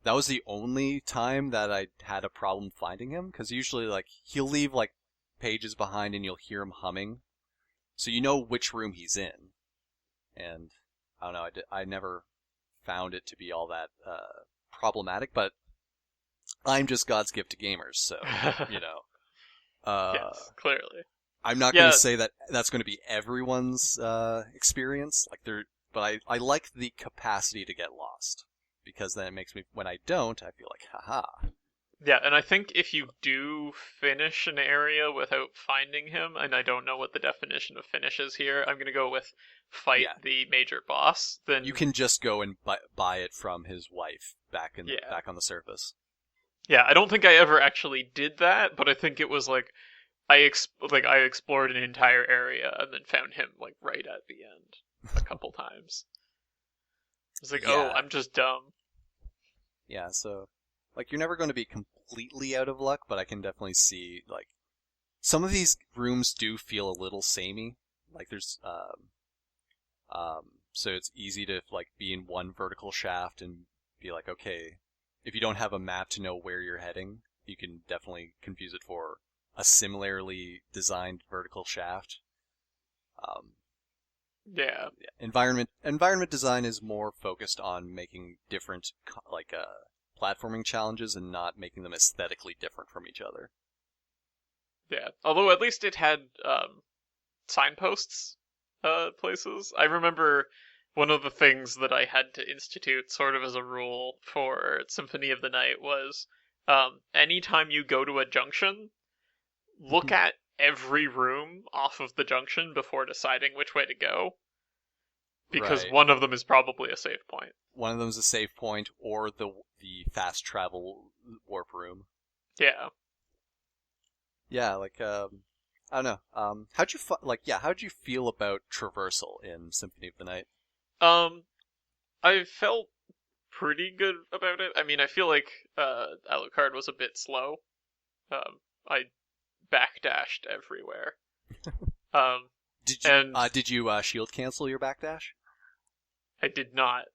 that was the only time that I had a problem finding him because usually like he'll leave like pages behind and you'll hear him humming, so you know which room he's in. And I don't know, I never found it to be all that problematic, but I'm just God's gift to gamers, so you know. Uh, Yes, clearly. I'm not going Yeah, to say that that's going to be everyone's experience, like but I like the capacity to get lost because then it makes me when I don't, I feel like haha. yeah, and I think if you do finish an area without finding him, and I don't know what the definition of finish is here, I'm gonna go with fight Yeah, the major boss. you Then can just go and buy it from his wife yeah, back on the surface. yeah, I don't think I ever actually did that, but I think it was like I explored an entire area and then found him like right at the end a couple times. It's like, oh, Yeah, I'm just dumb. yeah. So like you're never going to be completely out of luck, but I can definitely see like some of these rooms do feel a little samey. Like there's so it's easy to like be in one vertical shaft and be like, okay, if you don't have a map to know where you're heading, you can definitely confuse it for a similarly designed vertical shaft. Um, Yeah, yeah. Environment design is more focused on making different like platforming challenges and not making them aesthetically different from each other. yeah. Although at least it had signposts places. I remember one of the things that I had to institute sort of as a rule for Symphony of the Night was anytime you go to a junction, look at every room off of the junction before deciding which way to go, because Right. one of them is probably a save point. One of them is a save point or the fast travel warp room. Yeah. Yeah, like I don't know. How'd you like? Yeah, how'd you feel about traversal in Symphony of the Night? Um, I felt pretty good about it. I mean, I feel like Alucard was a bit slow. I backdashed everywhere. Um, and Did you shield cancel your backdash? I did not.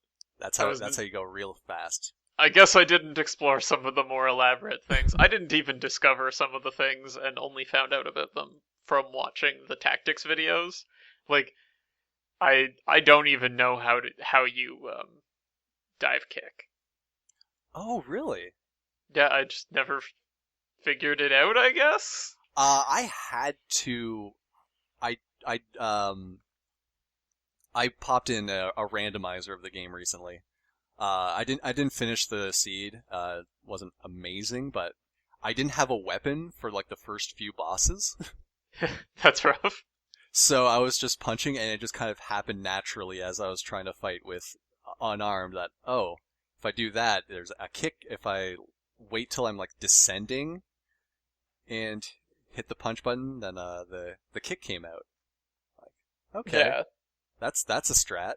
I was. That's how you go real fast. I guess I didn't explore some of the more elaborate things. I didn't even discover some of the things, and only found out about them from watching the tactics videos. Like I don't even know how you dive kick. Oh, really? Yeah, I just never figured it out. I guess. I had to. I I I popped in a randomizer of the game recently. I didn't finish the seed. Wasn't amazing, but I didn't have a weapon for like the first few bosses. That's rough. So I was just punching, and it just kind of happened naturally as I was trying to fight with unarmed. That oh, if I do that, there's a kick. If I wait till I'm like descending and hit the punch button, then the kick came out. Like okay, Yeah. that's a strat.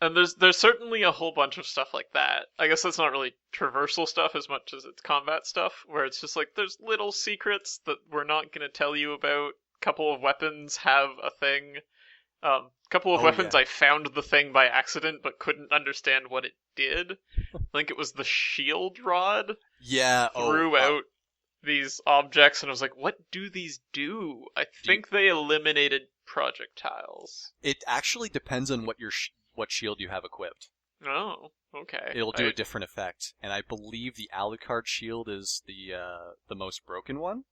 And there's certainly a whole bunch of stuff like that. I guess that's not really traversal stuff as much as it's combat stuff, where it's just like there's little secrets that we're not gonna tell you about. Couple of weapons have a thing. Couple of Oh weapons yeah, I found the thing by accident but couldn't understand what it did. I think it was the shield rod yeah. Oh, threw out these objects and I was like, what do these do? I do you, think they eliminated projectiles. it actually depends on what shield you have equipped. Oh, okay. It'll do a different effect, and I believe the Alucard shield is the most broken one.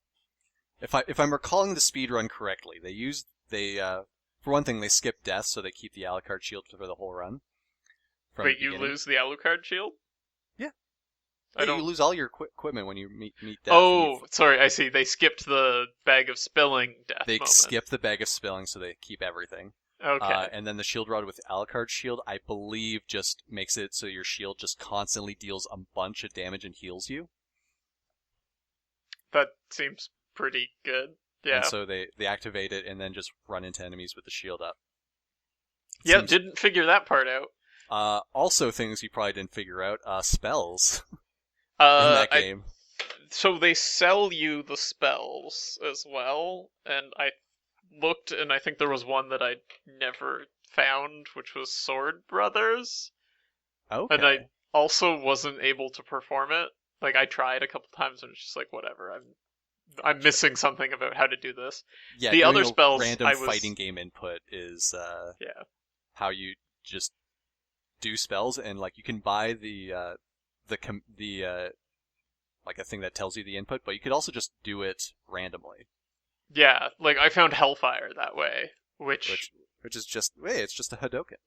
If I'm recalling the speedrun correctly, they for one thing they skip death, so they keep the Alucard shield for the whole run from the Wait, you beginning. lose the Alucard shield? Yeah, I yeah, you don't. lose all your equipment when you meet death. And Oh, sorry, I see. They skipped the bag of spilling death they moment. skip the bag of spilling, so they keep everything. Okay. And then the shield rod with Alucard shield, I believe, just makes it so your shield just constantly deals a bunch of damage and heals you. That seems pretty good. And Yeah. so they activate it and then just run into enemies with the shield up. Yeah, Seems didn't figure that part out. also things you probably didn't figure out, spells in Uh, that I game. so they sell you the spells as well, and I looked and I think there was one that I never found, which was Sword Brothers, and Okay. I also wasn't able to perform it. Like I tried a couple times and it's just like whatever. I'm missing something about how to do this. Yeah, The doing other a spells random I was fighting game input is yeah. how you just do spells, and like you can buy the like a thing that tells you the input, but you could also just do it randomly, Yeah, like I found Hellfire that way, which which is just hey, it's just a Hadoken.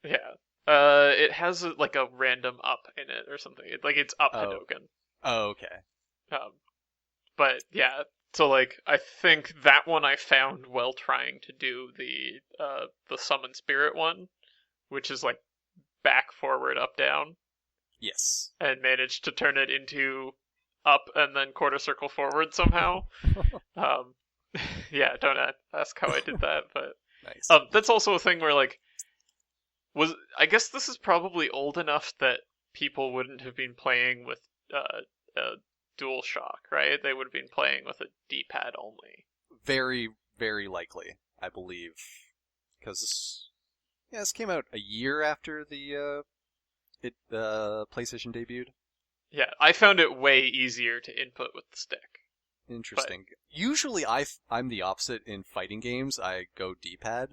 yeah. It has like a random up in it or something. Like it's up Oh, Hadoken. oh, okay. Um, but yeah, so like I think that one I found while trying to do the summon spirit one, which is like back forward up down, Yes. and managed to turn it into up and then quarter circle forward somehow. Um, yeah, don't ask how I did that, but Nice. that's also a thing where like was I guess this is probably old enough that people wouldn't have been playing with a dual shock, right? They would have been playing with a D-pad only. Very, very likely, I believe, because yeah, this came out a year after the PlayStation debuted. Yeah, I found it way easier to input with the stick. But Interesting. Usually, I'm the opposite in fighting games. I go D-pad.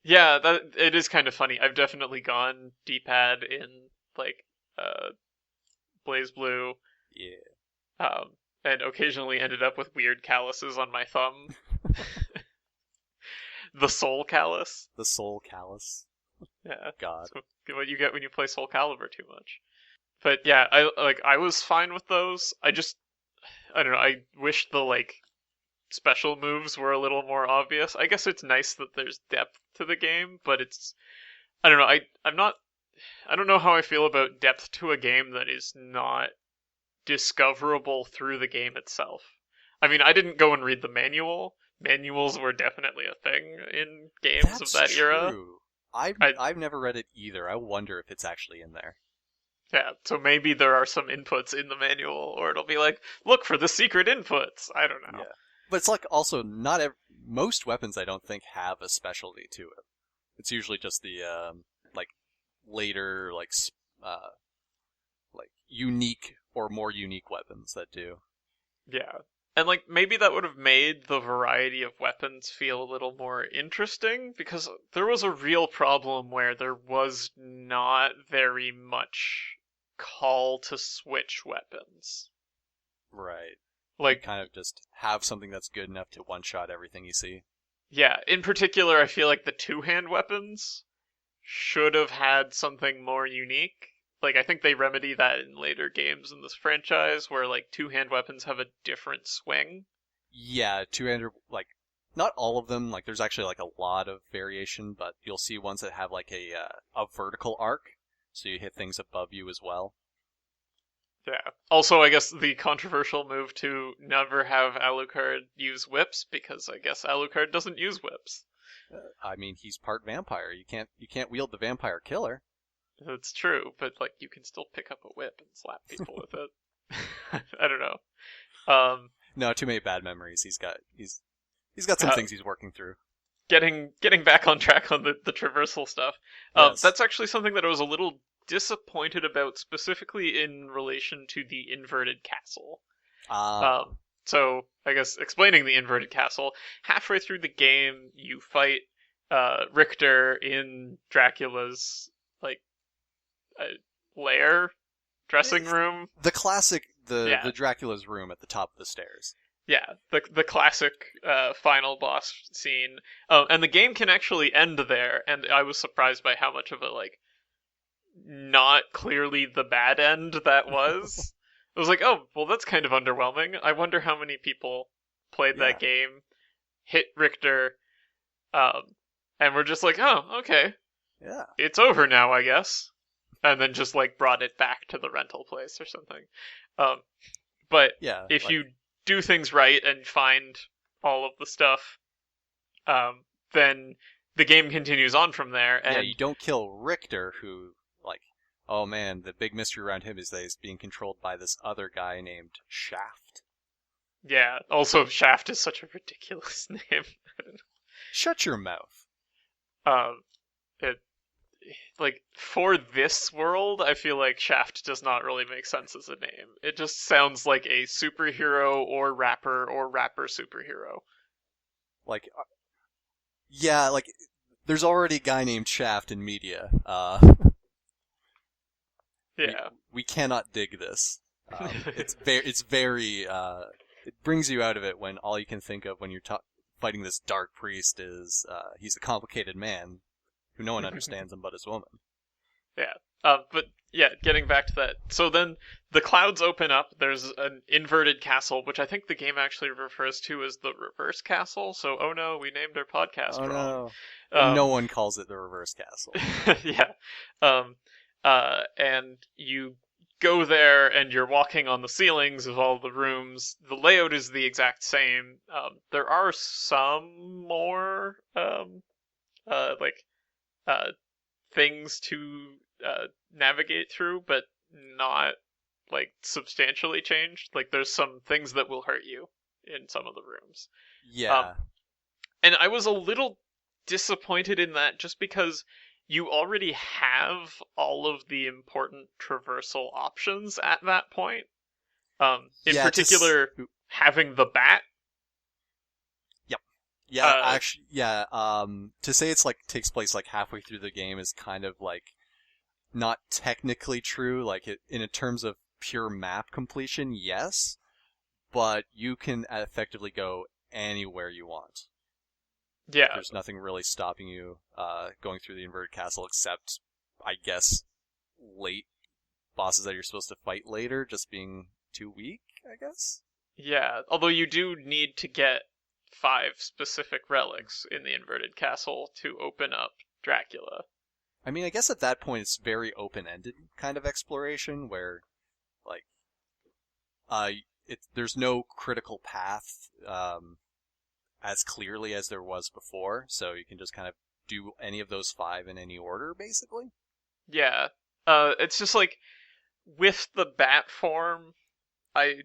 yeah, that it is kind of funny. I've definitely gone D-pad in like uh Blaze Blue, Yeah. and occasionally ended up with weird calluses on my thumb. The Soul Callus. The Soul Callus. Yeah, God. so what you get when you play Soul Calibur too much. But yeah, I was fine with those. I don't know. I wish the like special moves were a little more obvious. I guess it's nice that there's depth to the game, but it's I don't know. I don't know how I feel about depth to a game that is not discoverable through the game itself. I mean, I didn't go and read the manual. Manuals were definitely a thing in games of That's that era. true. I've never read it either. I wonder if it's actually in there. Yeah, so maybe there are some inputs in the manual, or it'll be like, look for the secret inputs. I don't know. Yeah. But it's like also not most weapons I don't think have a specialty to it. It's usually just the like later uh like unique or more unique weapons that do. Yeah. And like maybe that would have made the variety of weapons feel a little more interesting because there was a real problem where there was not very much call to switch weapons. Right. You Like kind of just have something that's good enough to one shot everything you see. yeah, in particular I feel like the two-hand weapons should have had something more unique. Like I think they remedy that in later games in this franchise where like two-hand weapons have a different swing. Yeah, two-hander like Not all of them. Like, there's actually like a lot of variation, but you'll see ones that have like a vertical arc, so you hit things above you as well. Yeah. Also, I guess the controversial move to never have Alucard use whips, because I guess Alucard doesn't use whips. I mean, he's part vampire. You can't wield the vampire killer. That's true, but like you can still pick up a whip and slap people with it. I don't know. No, too many bad memories. He's got some Uh, things he's working through. getting back on track on the traversal stuff. Yes. That's actually something that I was a little disappointed about, specifically in relation to the inverted castle. Ah. So I guess explaining the inverted castle, halfway through the game, you fight Richter in Dracula's like lair, dressing room. The classic, Yeah. the Dracula's room at the top of the stairs. Yeah, the classic final boss scene, and the game can actually end there. And I was surprised by how much of a like not clearly the bad end that was. I was like, oh, well, that's kind of underwhelming. I wonder how many people played Yeah. that game, hit Richter, and were just like, oh, okay, Yeah. it's over now, I guess, and then just like brought it back to the rental place or something. Um, but Yeah. if like, you do things right and find all of the stuff, then the game continues on from there. And yeah, you don't kill Richter, who, like, oh man, the big mystery around him is that he's being controlled by this other guy named Shaft. yeah, also Shaft is such a ridiculous name. Shut your mouth. It like for this world, I feel like Shaft does not really make sense as a name. It just sounds like a superhero or rapper superhero. Like, yeah, like, there's already a guy named Shaft in media. Yeah. We cannot dig this. It's very, it brings you out of it when all you can think of when you're fighting this dark priest is, he's a complicated man who no one understands him but his woman. Yeah. But yeah, getting back to that. So then the clouds open up. There's an inverted castle, which I think the game actually refers to as the reverse castle. So, oh no, we named our podcast Oh wrong. no. No one calls it the reverse castle. Yeah. And you go there and you're walking on the ceilings of all the rooms. The layout is the exact same. There are some more, like, things to navigate through, but not like substantially changed. Like there's some things that will hurt you in some of the rooms. Yeah. And I was a little disappointed in that just because you already have all of the important traversal options at that point. In Yeah, particular, having the bat. Yeah, actually, yeah. To say it's like takes place like halfway through the game is kind of like not technically true. Like in terms of pure map completion, yes, but you can effectively go anywhere you want. Yeah. There's nothing really stopping you going through the inverted castle except, I guess, late bosses that you're supposed to fight later just being too weak, I guess. Yeah, although you do need to get 5 specific relics in the inverted castle to open up Dracula. I mean, I guess at that point it's very open-ended kind of exploration where, like, there's no critical path as clearly as there was before, so you can just kind of do any of those 5 in any order, basically. Yeah, it's just like with the bat form, I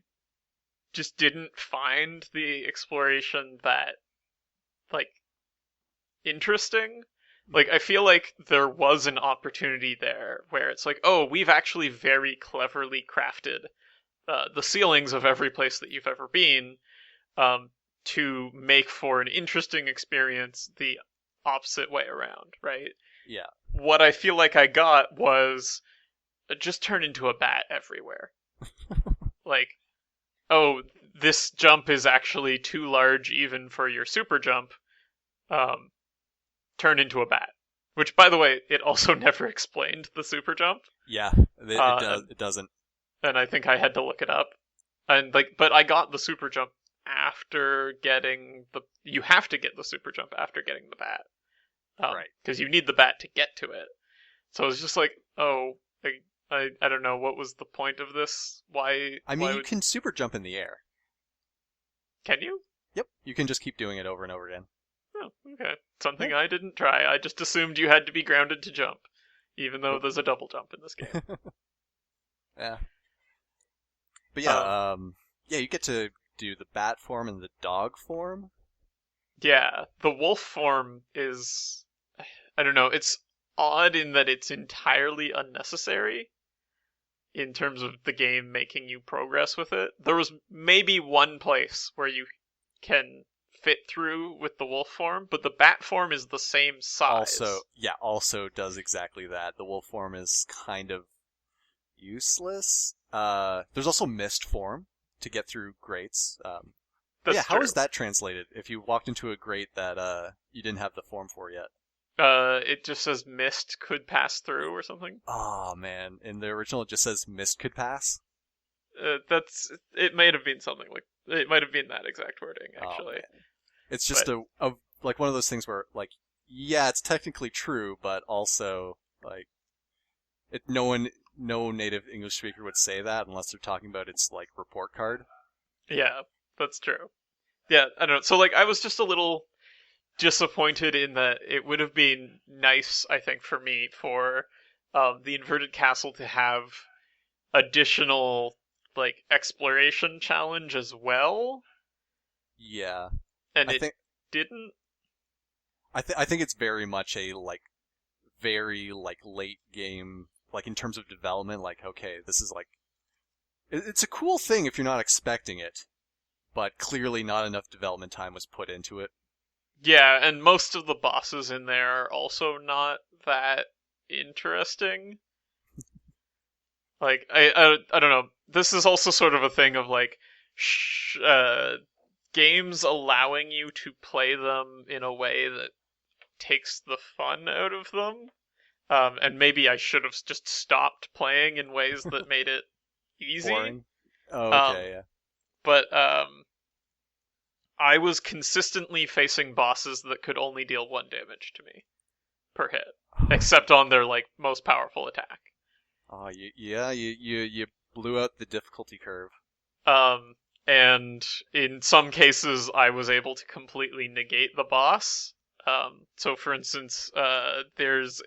just didn't find the exploration that like interesting. Like I feel like there was an opportunity there where it's like, oh, we've actually very cleverly crafted the ceilings of every place that you've ever been to make for an interesting experience the opposite way around, right? Yeah. What I feel like I got was just turn into a bat everywhere. Like, oh, this jump is actually too large even for your super jump. Turn into a bat. Which, by the way, it also never explained the super jump. Yeah, it doesn't. And I think I had to look it up. And like, but I got the super jump after getting the. You have to get the super jump after getting the bat, Right. because you need the bat to get to it. So it's just like, oh, I don't know what was the point of this. I mean, Why you would can super jump in the air. can you? Yep. You can just keep doing it over and over again. Oh, okay. Something Yeah. I didn't try. I just assumed you had to be grounded to jump, even though Nope. there's a double jump in this game. Yeah. But yeah, Um, yeah, you get to do the bat form and the dog form. yeah, the wolf form is, I don't know, it's odd in that it's entirely unnecessary in terms of the game making you progress with it. There was maybe one place where you can fit through with the wolf form, but the bat form is the same size. Also does exactly that. The wolf form is kind of useless. There's also mist form to get through grates. That's Yeah, true. how is that translated? If you walked into a grate that you didn't have the form for yet. It just says mist could pass through or something. Oh man, in the original it just says mist could pass. It might have been something like it might have been that exact wording Oh actually. man, it's just But a like one of those things where like yeah, it's technically true, but also like no native English speaker would say that unless they're talking about its like report card. yeah, that's true. Yeah, I don't know. So like I was just a little disappointed in that it would have been nice, I think, for me for the inverted castle to have additional like exploration challenge as well, Yeah, and I it think didn't. I think it's very much a like very like late game like in terms of development. Like okay, this is like it's a cool thing if you're not expecting it, but clearly not enough development time was put into it. Yeah, and most of the bosses in there are also not that interesting. Like I don't know. This is also sort of a thing of like games allowing you to play them in a way that takes the fun out of them. And maybe I should have just stopped playing in ways that made it easy. Boring. Oh, Um, okay, yeah. but I was consistently facing bosses that could only deal 1 damage to me per hit, except on their like most powerful attack. Oh, you blew out the difficulty curve. Um, and in some cases, I was able to completely negate the boss. So for instance, there's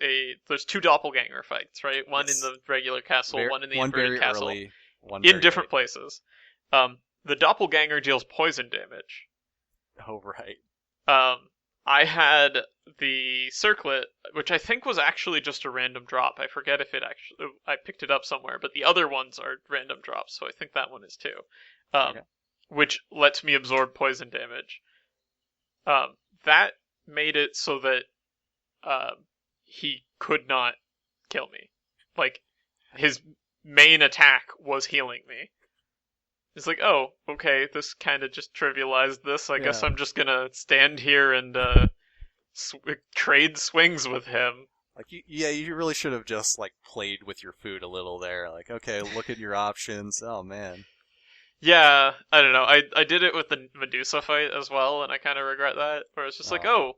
two doppelganger fights, right? One in Yes. the regular castle, one in the One inverted very castle, early, one in very different late. places. The doppelganger deals poison damage. Oh, right. Um, I had the circlet, which I think was actually just a random drop. I forget if I picked it up somewhere, but the other ones are random drops, so I think that one is too. Okay. Which lets me absorb poison damage. That made it so that he could not kill me. Like his main attack was healing me. It's like, oh, okay, this kind of just trivialized this. I guess Yeah. I'm just gonna stand here and trade swings with him. Like you really should have just like played with your food a little there. Like, okay, look at your options. Oh man. Yeah, I don't know. I did it with the Medusa fight as well, and I kind of regret that. Where it's just like, Oh.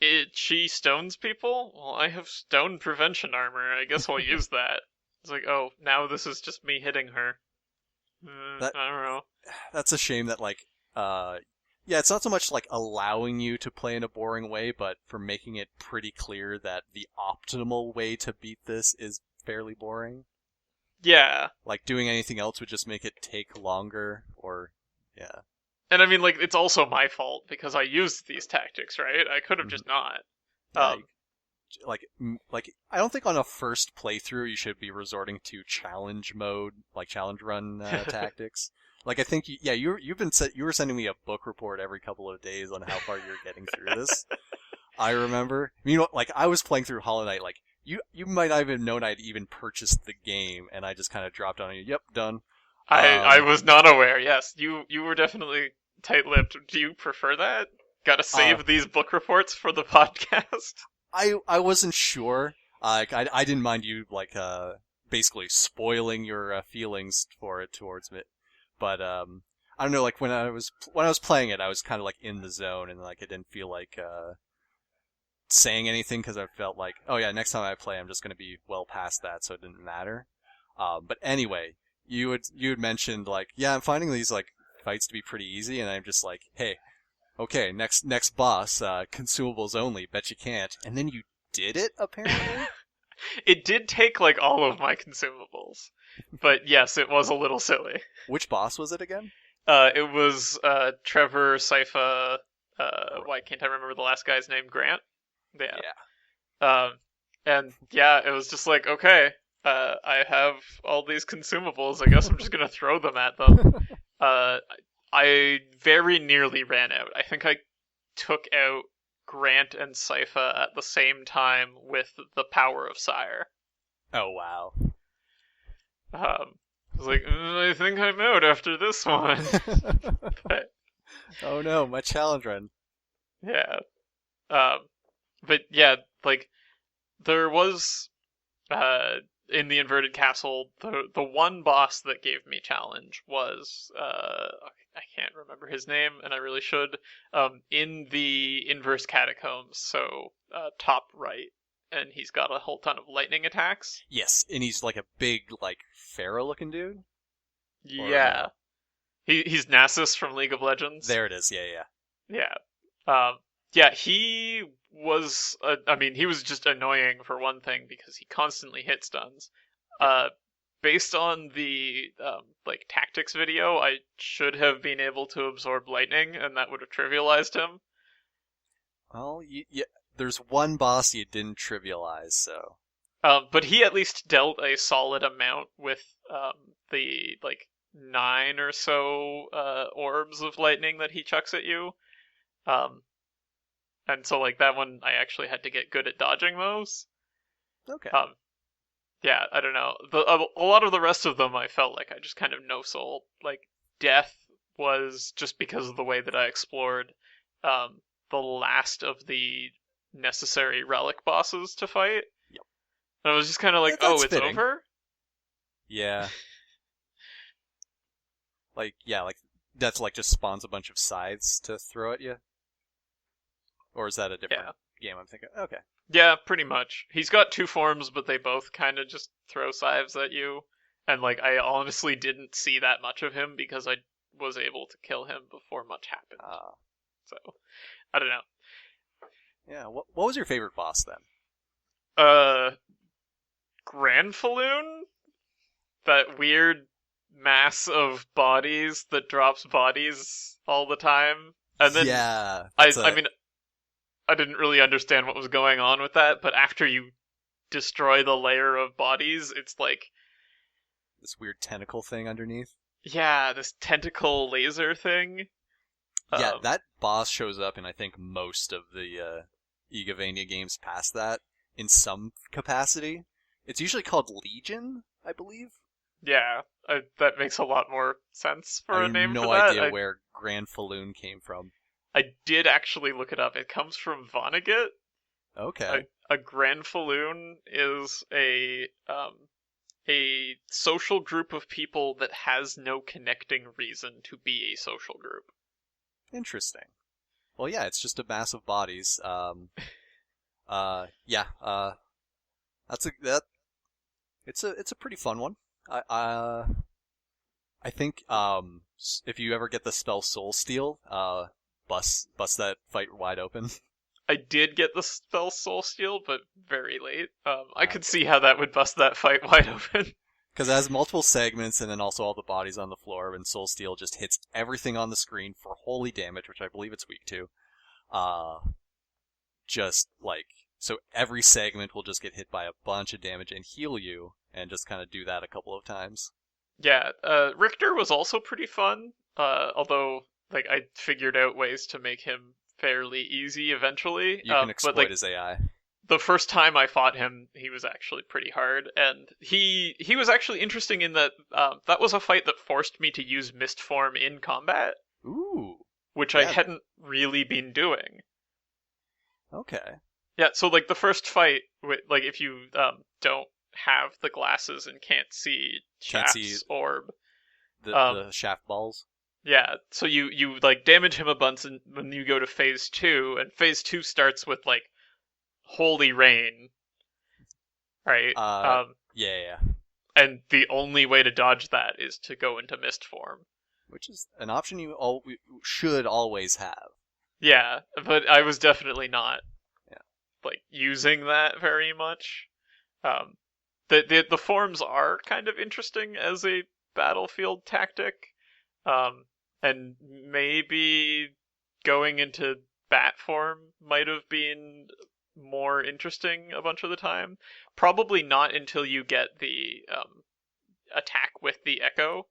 oh, she stones people? Well, I have stone prevention armor. I guess I'll use that. It's like, oh, now this is just me hitting her. That I don't know. that's a shame that like yeah, it's not so much like allowing you to play in a boring way, but for making it pretty clear that the optimal way to beat this is fairly boring. Yeah, Like doing anything else would just make it take longer or yeah. and I mean, like, it's also my fault because I used these tactics, right? I could have Mhm. just not. Yeah, Um, like I don't think on a first playthrough you should be resorting to challenge mode, like challenge run tactics. Like I think you were sending me a book report every couple of days on how far you're getting through this. I remember. You know, like I was playing through Hollow Knight. Like you might not even known I'd even purchased the game, and I just kind of dropped on you. Yep, done. I was not aware. Yes, you were definitely tight-lipped. Do you prefer that? Got to Uh, save these book reports for the podcast. I wasn't sure. I didn't mind you basically spoiling your feelings for it towards me, but I don't know, like when I was playing it, I was kind of like in the zone, and like I didn't feel like saying anything because I felt like, oh yeah, next time I play, I'm just gonna be well past that, so it didn't matter. But anyway, you had mentioned like, yeah, I'm finding these like fights to be pretty easy, and I'm just like, hey, okay, next boss, consumables only. Bet you can't. And then you did it apparently. It did take like all of my consumables, but yes, it was a little silly. Which boss was it again? It was Trevor, Sypha. Right. Why can't I remember the last guy's name? Grant. Yeah. Yeah. And yeah, it was just like, okay, I have all these consumables. I guess I'm just gonna throw them at them. Uh, I very nearly ran out. I think I took out Grant and Sypha at the same time with the power of Sire. Oh wow. I was like, I think I'm out after this one. But Oh no, my challenge run. yeah, um, but yeah, like there was in the inverted castle, the one boss that gave me challenge was I can't remember his name, and I really should. In the inverse catacombs, so top right, and he's got a whole ton of lightning attacks. Yes, and he's like a big, like pharaoh looking dude. Or Yeah, no? he's Nasus from League of Legends. There it is. Yeah, yeah. Yeah. Yeah, he was. I mean, he was just annoying for one thing because he constantly hit stuns. Yep. Based on the like tactics video, I should have been able to absorb lightning, and that would have trivialized him. Well, there's one boss you didn't trivialize, so. But he at least dealt a solid amount with the like 9 or so orbs of lightning that he chucks at you. Um, and so like that one, I actually had to get good at dodging those. Okay. Um, yeah, I don't know. A lot of the rest of them, I felt like I just kind of no soul. Like death was just because of the way that I explored the last of the necessary relic bosses to fight. Yep. And I was just kind of like, oh, That's it's fitting. over. Yeah. Like, yeah, like that's like just spawns a bunch of scythes to throw at you. Or is that a different Yeah, game I'm thinking? Okay. yeah, pretty much. He's got two forms, but they both kind of just throw scythes at you. And like, I honestly didn't see that much of him because I was able to kill him before much happened. So, I don't know. Yeah. What was your favorite boss then? Uh, Granfaloon? That weird mass of bodies that drops bodies all the time. And then Yeah, I mean, I didn't really understand what was going on with that, but after you destroy the layer of bodies, it's like, this weird tentacle thing underneath. yeah, this tentacle laser thing. Yeah, Um, that boss shows up in I think most of the Igavania games past that in some capacity. It's usually called Legion, I believe. yeah, that makes a lot more sense for I a have name no for that. idea where Grand Falloon came from. I did actually look it up. It comes from Vonnegut. Okay. A Granfaloon is a social group of people that has no connecting reason to be a social group. Interesting. Well, yeah, it's just a mass of bodies. Yeah. That. It's a pretty fun one. I think if you ever get the spell Soul Steal, bust that fight wide open. I did get the spell Soul Steal, but very late. I could Okay. see how that would bust that fight wide open. Because it has multiple segments and then also all the bodies on the floor, and Soul Steal just hits everything on the screen for holy damage, which I believe it's weak to. Just like, so every segment will just get hit by a bunch of damage and heal you, and just kind of do that a couple of times. Yeah, Richter was also pretty fun. Although like I figured out ways to make him fairly easy eventually. You can But exploit like his AI. the first time I fought him, he was actually pretty hard, and he was actually interesting in that that was a fight that forced me to use Mist Form in combat, Ooh, which I yeah, hadn't really been doing. okay. Yeah, so like the first fight, like if you don't have the glasses and can't see Can't see Shaft's orb, the um, shaft balls. Yeah, so you like damage him a bunch and when you go to phase 2, and phase 2 starts with like holy rain, right? Uh, yeah, yeah. And the only way to dodge that is to go into mist form. Which is an option should always have. Yeah, but I was definitely not Yeah. like using that very much. Um, the forms are kind of interesting as a battlefield tactic, and maybe going into bat form might have been more interesting a bunch of the time. Probably not until you get the attack with the echo,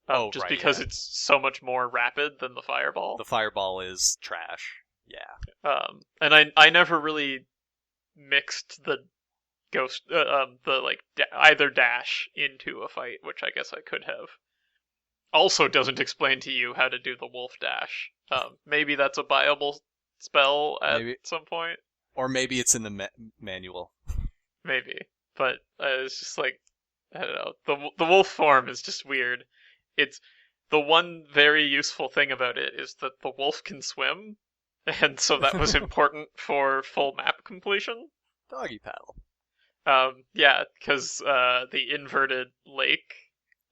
Oh, just right, because yeah. it's so much more rapid than the fireball. The fireball is trash. Yeah. And I never really mixed the ghost the like either dash into a fight, which I guess I could have. Also, doesn't explain to you how to do the wolf dash. Maybe that's a viable spell at Maybe, some point. or maybe it's in the manual. Maybe, but it's just like I don't know. The wolf form is just weird. It's the one very useful thing about it is that the wolf can swim, and so that was important for full map completion. Doggy paddle. Yeah, because the inverted lake,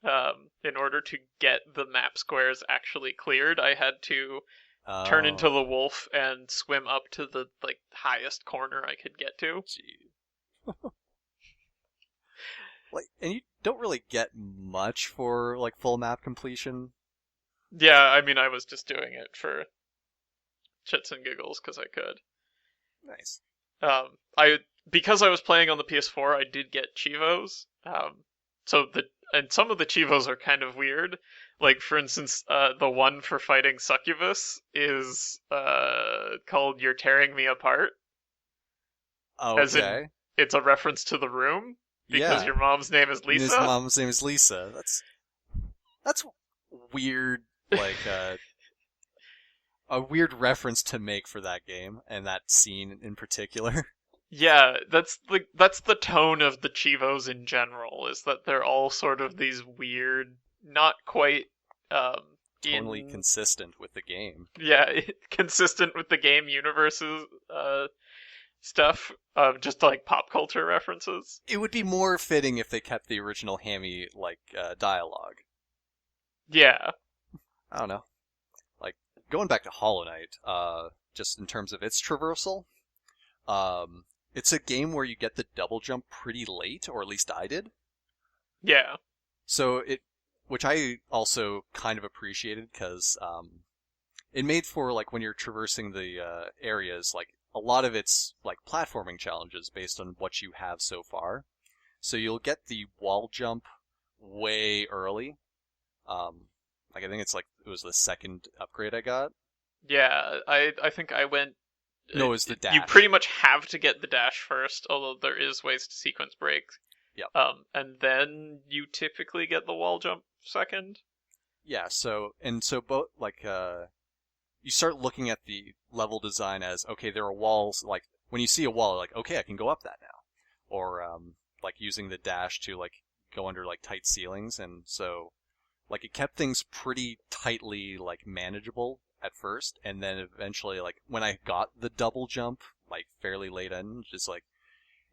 in order to get the map squares actually cleared, I had to turn into Oh, the wolf and swim up to the like highest corner I could get to. gee. Like, and you don't really get much for like full map completion. Yeah, I mean, I was just doing it for shits and giggles because I could. Nice. I because I was playing on the PS4, I did get Chivos. So the and some of the Chivos are kind of weird. Like for instance, the one for fighting Succubus is called "You're Tearing Me Apart," as in Okay. it's a reference to the room because Yeah. your mom's name is His Lisa. mom's name is Lisa. That's weird. Like a weird reference to make for that game and that scene in particular. Yeah, that's the tone of the Chivos in general. Is that they're all sort of these weird, not quite Totally in consistent with the game. yeah consistent with the game universe's stuff of just like pop culture references. It would be more fitting if they kept the original Hammy like dialogue. Yeah, I don't know. Like going back to Hollow Knight, just in terms of its traversal, it's a game where you get the double jump pretty late, or at least I did. yeah, So which I also kind of appreciated because it made for like when you're traversing the areas, like a lot of it's like platforming challenges based on what you have so far. So you'll get the wall jump way early. Like I think it's like it was the second upgrade I got. yeah. I think I went. No, it was the You dash. pretty much have to get the dash first, although there is ways to sequence break. Yep. And then you typically get the wall jump second. Yeah. So both like you start looking at the level design as okay, there are walls. Like when you see a wall, like okay, I can go up that now, or like using the dash to like go under like tight ceilings, and so like it kept things pretty tightly like manageable at first, and then eventually like when I got the double jump like fairly late in, just like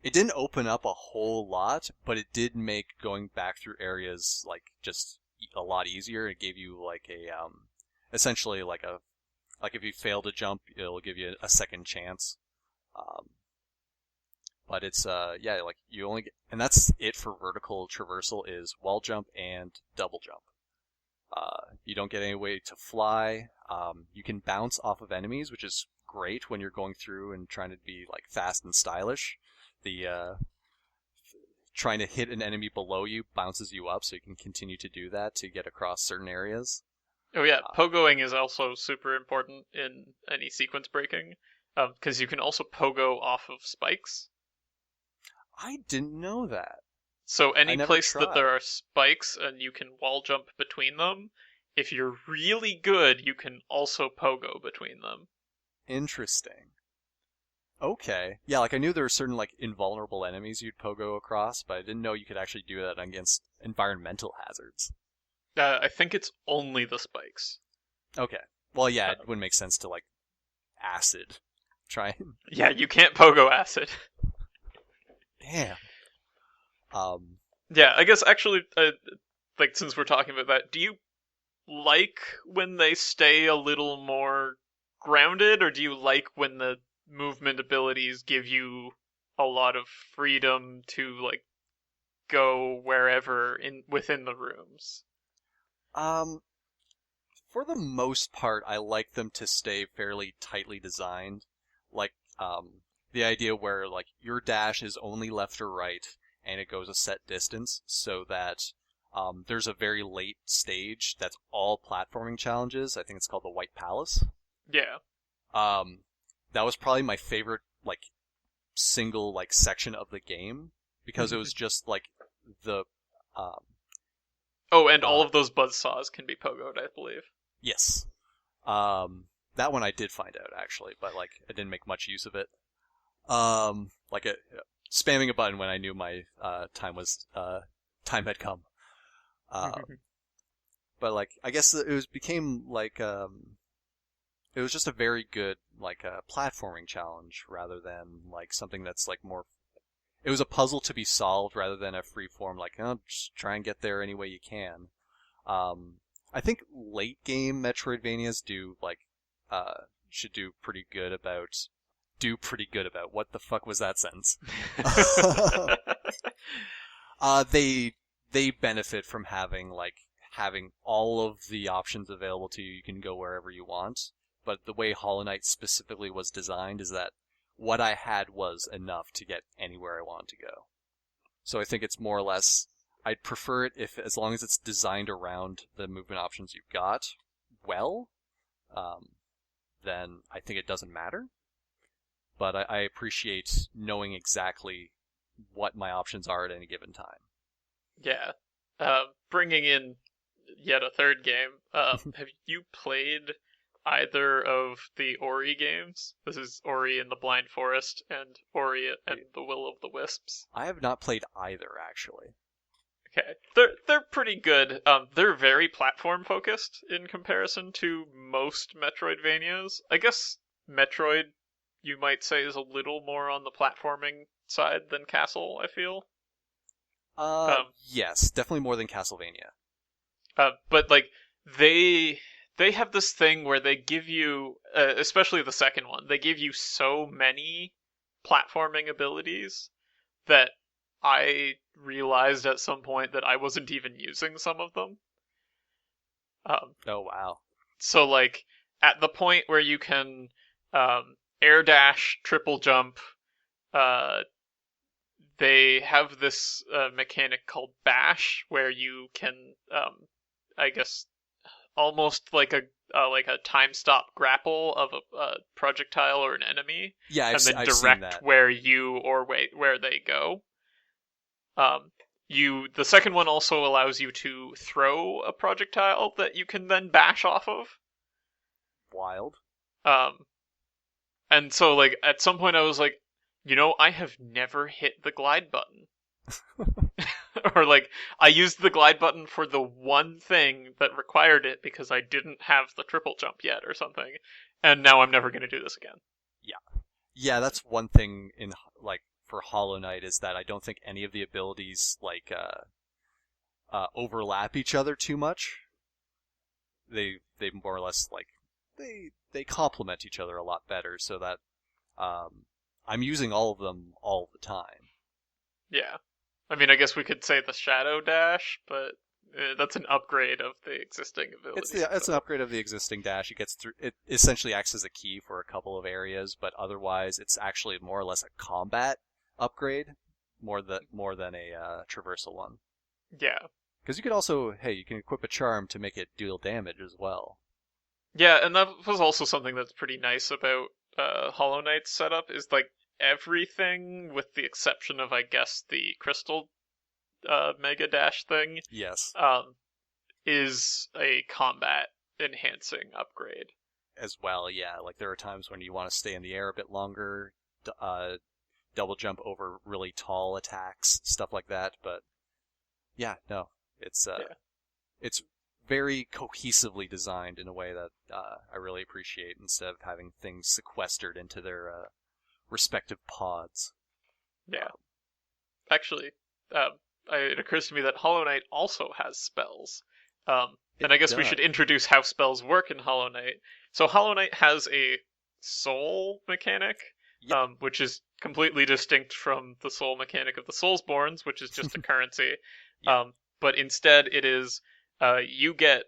it didn't open up a whole lot, but it did make going back through areas like just a lot easier. It gave you like a essentially like if you fail to jump, it'll give you a second chance. Um, but it's yeah, like you only get, and that's it for vertical traversal is wall jump and double jump. You don't get any way to fly. You can bounce off of enemies, which is great when you're going through and trying to be like fast and stylish. The trying to hit an enemy below you bounces you up, so you can continue to do that to get across certain areas. Oh yeah, Uh, pogoing is also super important in any sequence breaking, because you can also pogo off of spikes. I didn't know that. So I any never place that there tried. are spikes and you can wall jump between them, if you're really good, you can also pogo between them. Interesting. Okay. Yeah, like I knew there were certain like invulnerable enemies you'd pogo across, but I didn't know you could actually do that against environmental hazards. I think it's only the spikes. Okay. Well, yeah, Uh, it wouldn't make sense to like acid. Try. yeah, you can't pogo acid. Damn. Um. Yeah, I guess actually, like since we're talking about that, do you like when they stay a little more grounded, or do you like when the movement abilities give you a lot of freedom to like go wherever in within the rooms? Um. For the most part, I like them to stay fairly tightly designed. Like, the idea where like your dash is only left or right, and it goes a set distance, so that there's a very late stage that's all platforming challenges. I think it's called the White Palace. Yeah. Um, that was probably my favorite like single like section of the game because it was just like the um Oh, and all uh of those buzzsaws can be pogoed, I believe. yes. That one I did find out actually, but like I didn't make much use of it. Like spamming a button when I knew my time had come. But like I guess it was became like it was just a very good like platforming challenge rather than like something that's like more. It was a puzzle to be solved rather than a free form like oh just try and get there any way you can. Um, I think late game Metroidvanias do like should do pretty good about what the fuck was that sentence? They benefit from having all of the options available to you. You can go wherever you want. But the way Hollow Knight specifically was designed is that what I had was enough to get anywhere I wanted to go. So I think it's more or less I'd prefer it if as long as it's designed around the movement options you've got well, um, then I think it doesn't matter. But I appreciate knowing exactly what my options are at any given time. Yeah. Bringing in yet a third game. Have you played either of the Ori games? This is Ori and the Blind Forest and Ori and the Will of the Wisps. I have not played either, actually. Okay, they're pretty good. They're very platform focused in comparison to most Metroidvanias. I guess Metroid, you might say, is a little more on the platforming side than Castle. I feel. Yes, definitely more than Castlevania. But like they they have this thing where they give you, especially the second one, they give you so many platforming abilities that I realized at some point that I wasn't even using some of them. Oh, wow. So like at the point where you can air dash, triple jump, uh, they have this mechanic called bash where you can, I guess, almost like a time stop grapple of a projectile or an enemy, Yeah, and then I've seen direct that. where you or where they go. The second one also allows you to throw a projectile that you can then bash off of. Wild. Um, and so like at some point I was like, I have never hit the glide button. Or like I used the glide button for the one thing that required it because I didn't have the triple jump yet or something, and now I'm never going to do this again. Yeah. Yeah, that's one thing in like for Hollow Knight is that I don't think any of the abilities like overlap each other too much. They more or less like they complement each other a lot better, so that I'm using all of them all the time. Yeah, I mean, I guess we could say the shadow dash, but that's an upgrade of the existing ability. It's an So upgrade of the existing dash. It gets through. It essentially acts as a key for a couple of areas, but otherwise, it's actually more or less a combat upgrade more than a traversal one. yeah, Because you could also, hey, you can equip a charm to make it deal damage as well. yeah, and that was also something that's pretty nice about Hollow Knight's setup is like everything, with the exception of I guess the crystal mega dash thing, Yes, um, is a combat enhancing upgrade. as well. Yeah, like there are times when you want to stay in the air a bit longer, double jump over really tall attacks, stuff like that. But yeah, no, it's Yeah. it's very cohesively designed in a way that I really appreciate, instead of having things sequestered into their respective pods. Yeah. Actually, um, it occurs to me that Hollow Knight also has spells. It And I guess we does. should introduce how spells work in Hollow Knight. So Hollow Knight has a soul mechanic, Yep. which is completely distinct from the soul mechanic of the Soulsborns, which is just a currency. Yeah. But instead, it is you get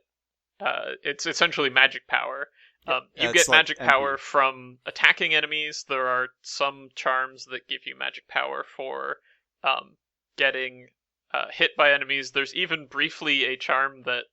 it's essentially magic power. Yep. You It's get like magic MP. power from attacking enemies. There are some charms that give you magic power for getting hit by enemies. There's even briefly a charm that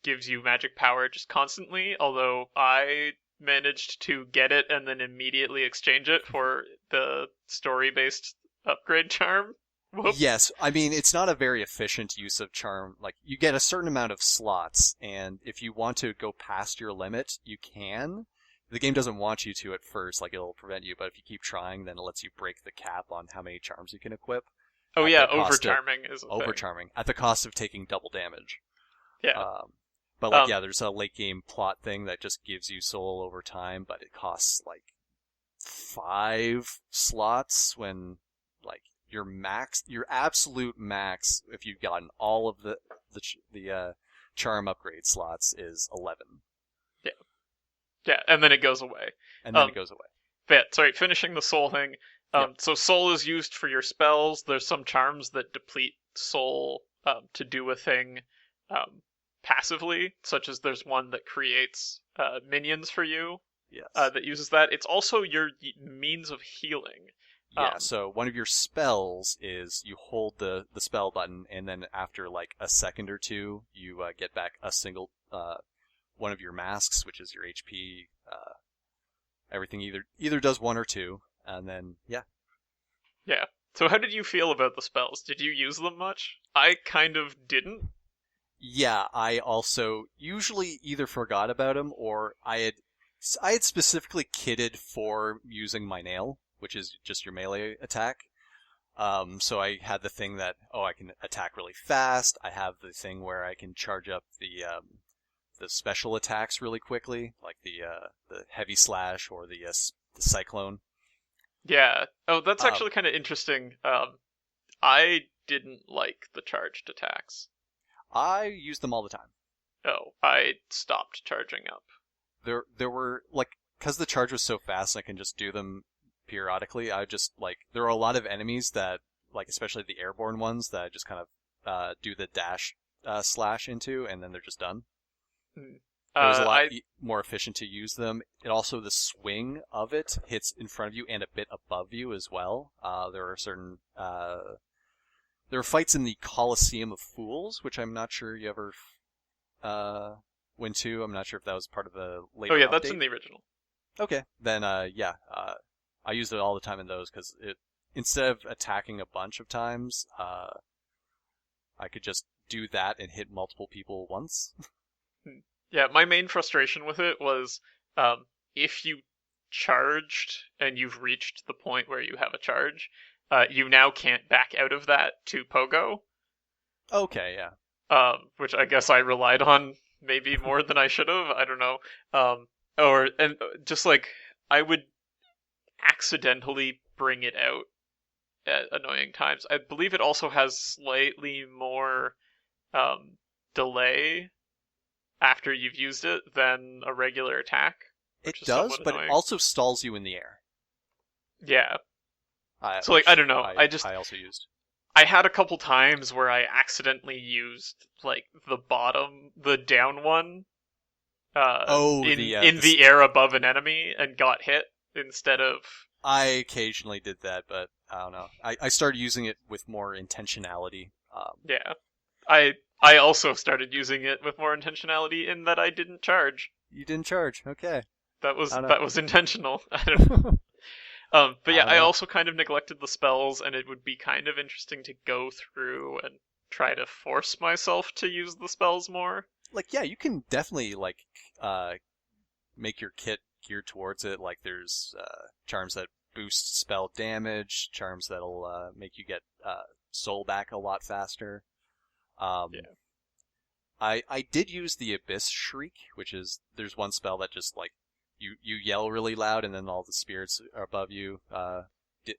gives you magic power just constantly, although I managed to get it and then immediately exchange it for the story based upgrade charm. Whoops. Yes, I mean, it's not a very efficient use of charm. Like, you get a certain amount of slots, and if you want to go past your limit, you can. The game doesn't want you to at first, like, it'll prevent you, but if you keep trying, then it lets you break the cap on how many charms you can equip. Oh At yeah, the cost of overcharming is a thing. overcharming, at the cost of taking double damage. Yeah. But, like, Um, yeah, there's a late game plot thing that just gives you soul over time, but it costs, like, 5 slots when, like, your absolute max, if you've gotten all of the charm upgrade slots, is 11, yeah. Yeah, and then it goes away. and then Um, it goes away. but sorry, finishing the soul thing. Yep. So soul is used for your spells. There's some charms that deplete soul to do a thing um, passively, such as there's one that creates minions for you Yes. that uses that. It's also your means of healing. Yeah, so one of your spells is you hold the spell button, and then after like a second or two, you get back a single one of your masks, which is your HP. Everything either does one or two, and then yeah. Yeah. So how did you feel about the spells? Did you use them much? I kind of didn't. Yeah, I also usually either forgot about them, or I had specifically kitted for using my nail, which is just your melee attack. So I had the thing that, I can attack really fast. I have the thing where I can charge up the special attacks really quickly, like the heavy slash or the cyclone. Yeah. Oh, that's Um, actually kind of interesting. I didn't like the charged attacks. I use them all the time. Oh, I stopped charging up. There were like, because the charge was so fast, I can just do them periodically. I just like, there are a lot of enemies that, like, especially the airborne ones, that I just kind of do the dash slash into, and then they're just done. Hmm. It was a lot I more efficient to use them. It also, the swing of it hits in front of you and a bit above you as well. There are certain there are fights in the Colosseum of Fools, which I'm not sure you ever went to. I'm not sure if that was part of the later Oh yeah, update. that's in the original. Okay, then yeah, I used it all the time in those because instead of attacking a bunch of times, I could just do that and hit multiple people once. Hmm. Yeah, my main frustration with it was if you charged and you've reached the point where you have a charge, you now can't back out of that to pogo, Okay, yeah. which I guess I relied on maybe more than I should have. I don't know. Or and just like I would accidentally bring it out at annoying times. I believe it also has slightly more delay after you've used it than a regular attack, It which is does, somewhat but it annoying. also stalls you in the air. Yeah. So like Which I don't know. I also used. I had a couple times where I accidentally used like the down one in the air above an enemy and got hit instead of I occasionally did that, but I don't know. I started using it with more intentionality. yeah. I also started using it with more intentionality in that I didn't charge. You didn't charge, okay. That was I don't know. that was intentional. I don't know. But yeah, I don't I know. also kind of neglected the spells, and it would be kind of interesting to go through and try to force myself to use the spells more. Like, yeah, you can definitely like make your kit geared towards it. Like, there's charms that boost spell damage, charms that'll make you get soul back a lot faster. Yeah. I did use the Abyss Shriek, which is there's one spell that just like you yell really loud and then all the spirits above you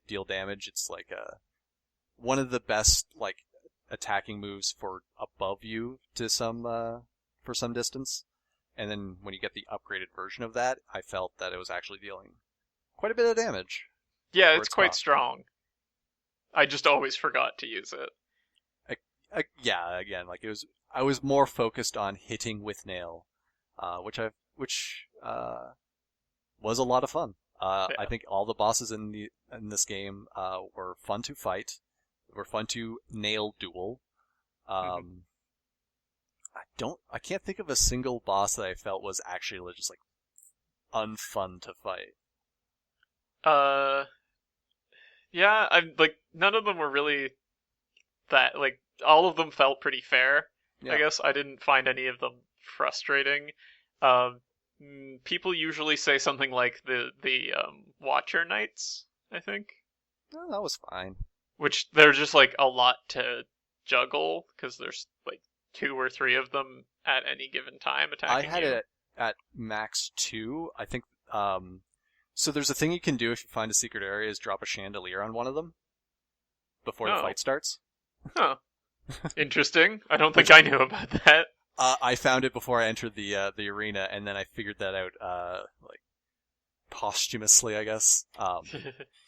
deal damage. It's like one of the best like attacking moves for above you to some for some distance. And then when you get the upgraded version of that, I felt that it was actually dealing quite a bit of damage Yeah, for it's its quite cost. strong. I just always forgot to use it. Yeah, again, like I was more focused on hitting with nail, which was a lot of fun. I Yeah. think all the bosses in this game were fun to fight, were fun to nail duel. Mhm. Um, I can't think of a single boss that I felt was actually just like unfun to fight. Uh, yeah, I'm like none of them were really that like all of them felt pretty fair. I Yeah, guess I didn't find any of them frustrating. Um, People usually say something like the Watcher Knights, I think, no, that was fine. which they're just like a lot to juggle because there's like two or three of them at any given time I attacking had you. it at max 2. I think. So there's a thing you can do if you find a secret area is drop a chandelier on one of them before the Oh, fight starts. huh. Interesting. I don't think Which I knew about that. I found it before I entered the arena, and then I figured that out like posthumously, I guess.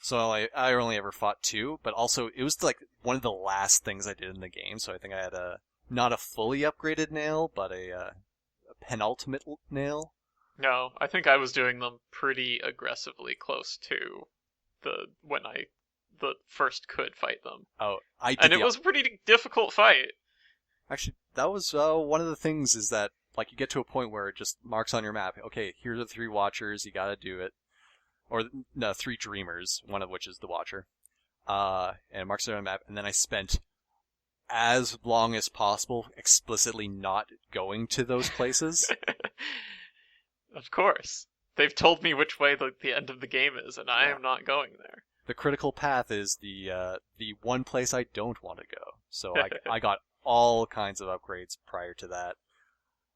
So I only ever fought 2, but also it was like one of the last things I did in the game. So I think I had a not a fully upgraded nail, but a penultimate nail. No, I think I was doing them pretty aggressively close to the first could fight them. Oh, I And did it the was a pretty difficult fight. actually that was one of the things is that like you get to a point where it just marks on your map. Okay, here are the 3 watchers. You got to do it, or no, 3 dreamers. One of which is the watcher. And it marks it on the map. And then I spent as long as possible explicitly not going to those places. Of course. They've told me which way the end of the game is, and I Yeah. am not going there. The critical path is the one place I don't want to go. So I got all kinds of upgrades prior to that.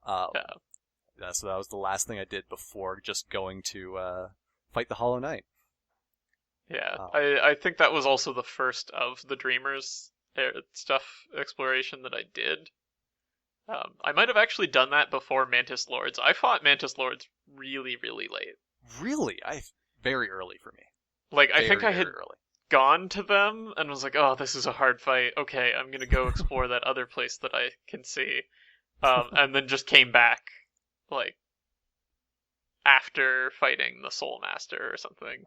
Yeah. Yeah, so that was the last thing I did before just going to fight the Hollow Knight. Yeah. Oh, I think that was also the first of the Dreamers stuff exploration that I did. I might have actually done that before Mantis Lords. I fought Mantis Lords really, really late. really? I very early for me. Like, I think Very I very had early. gone to them and was like, oh, this is a hard fight. Okay, I'm gonna go explore that other place that I can see. And then just came back, like, after fighting the Soul Master or something.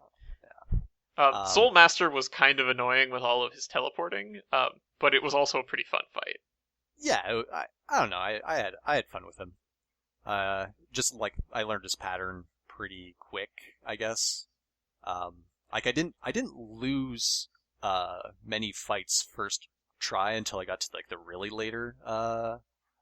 Um, Soul Master was kind of annoying with all of his teleporting, but it was also a pretty fun fight. yeah, I don't know. I had fun with him. Just like I learned his pattern pretty quick, I guess. Like I didn't lose many fights first try until I got to like the really later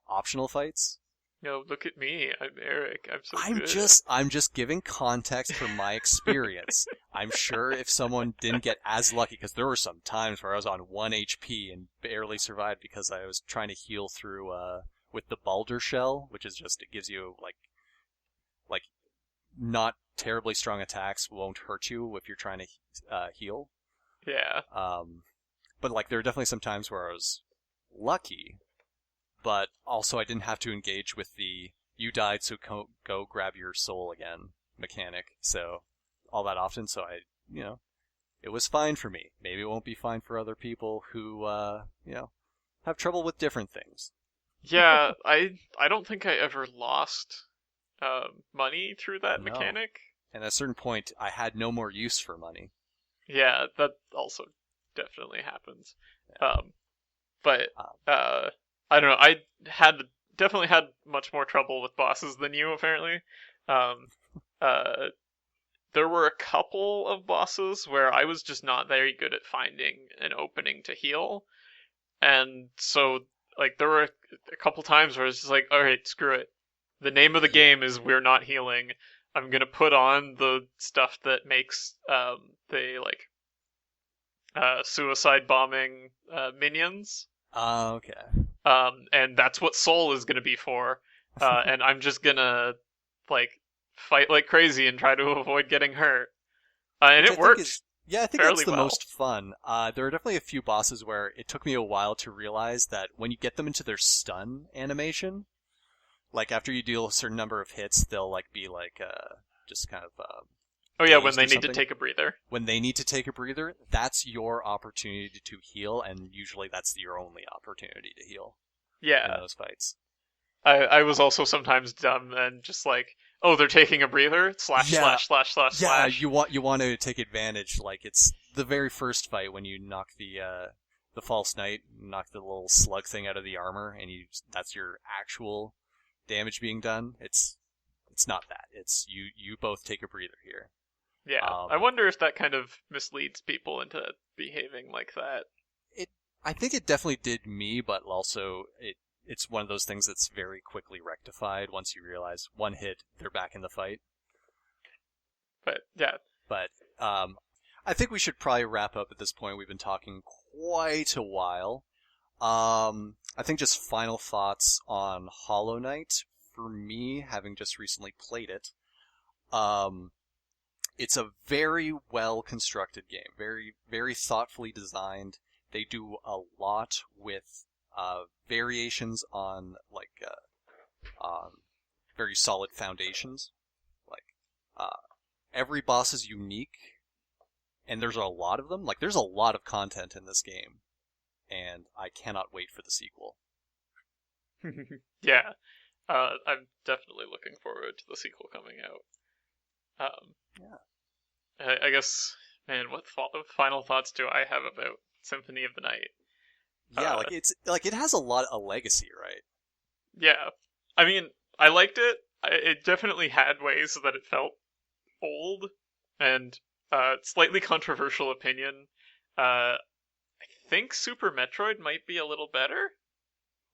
optional fights. No, look at me. I'm Eric. I'm so I'm good. just giving context from my experience. I'm sure if someone didn't get as lucky, because there were some times where I was on 1 HP and barely survived because I was trying to heal through with the Balder Shell, which is just it gives you like not terribly strong attacks won't hurt you if you're trying to heal. Yeah. Um, but like there are definitely some times where I was lucky, but also I didn't have to engage with the "you died, so go grab your soul again" mechanic. So all that often, so I it was fine for me. Maybe it won't be fine for other people who have trouble with different things. Yeah, I don't think I ever lost money through that No, mechanic. and at a certain point, I had no more use for money. Yeah, that also definitely happens. Um, but Um, uh, I don't know. I had definitely had much more trouble with bosses than you apparently. Um, uh, there were a couple of bosses where I was just not very good at finding an opening to heal, and so like there were a couple times where I was just like, all right, screw it. The name of the yeah. game is we're not healing. I'm gonna put on the stuff that makes the like suicide bombing minions. Okay. and that's what Soul is gonna be for. And I'm just gonna like fight like crazy and try to avoid getting hurt. And Which I it think worked is, yeah, I think that's fairly the well. most fun. There are definitely a few bosses where it took me a while to realize that when you get them into their stun animation, like after you deal a certain number of hits, they'll like be like just kind of Oh yeah, when dazed they or need to something. take a breather. When they need to take a breather, that's your opportunity to heal, and usually that's your only opportunity to heal in Yeah, those fights. I was also sometimes dumb and just like, oh, they're taking a breather. Slash Yeah, slash slash slash yeah, slash. you want to take advantage. Like it's the very first fight when you knock the false knight, knock the little slug thing out of the armor, and you that's your actual damage being done. It's not that. It's you both take a breather here. Yeah, I Um, wonder if that kind of misleads people into behaving like that. it I think it definitely did me, but also it's one of those things that's very quickly rectified once you realize one hit they're back in the fight. But yeah, But I think we should probably wrap up at this point. We've been talking quite a while. I think just final thoughts on Hollow Knight. For me, having just recently played it, um, it's a very well constructed game, very very thoughtfully designed. They do a lot with variations on very solid foundations. Like every boss is unique, and there's a lot of them. Like there's a lot of content in this game, and I cannot wait for the sequel. yeah, I'm definitely looking forward to the sequel coming out. Um, Yeah, I guess, man, what final thoughts do I have about Symphony of the Night? yeah. Uh, Like it's like it has a legacy, right? yeah, I mean, I liked it. It definitely had ways that it felt old and slightly controversial opinion. I think Super Metroid might be a little better.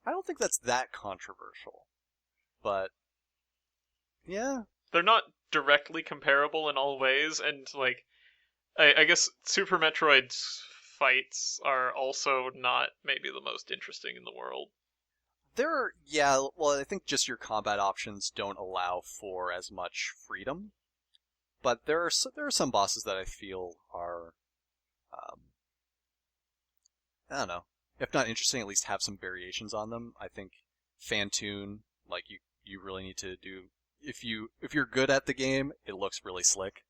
I don't think that's that controversial, but yeah, They're not directly comparable in all ways, and like I guess Super Metroid's fights are also not maybe the most interesting in the world. yeah. Well, I think just your combat options don't allow for as much freedom, but there are some bosses that I feel are, um, I don't know, if not interesting, at least have some variations on them. I think Fantoon, like you really need to do if you're good at the game, it looks really slick.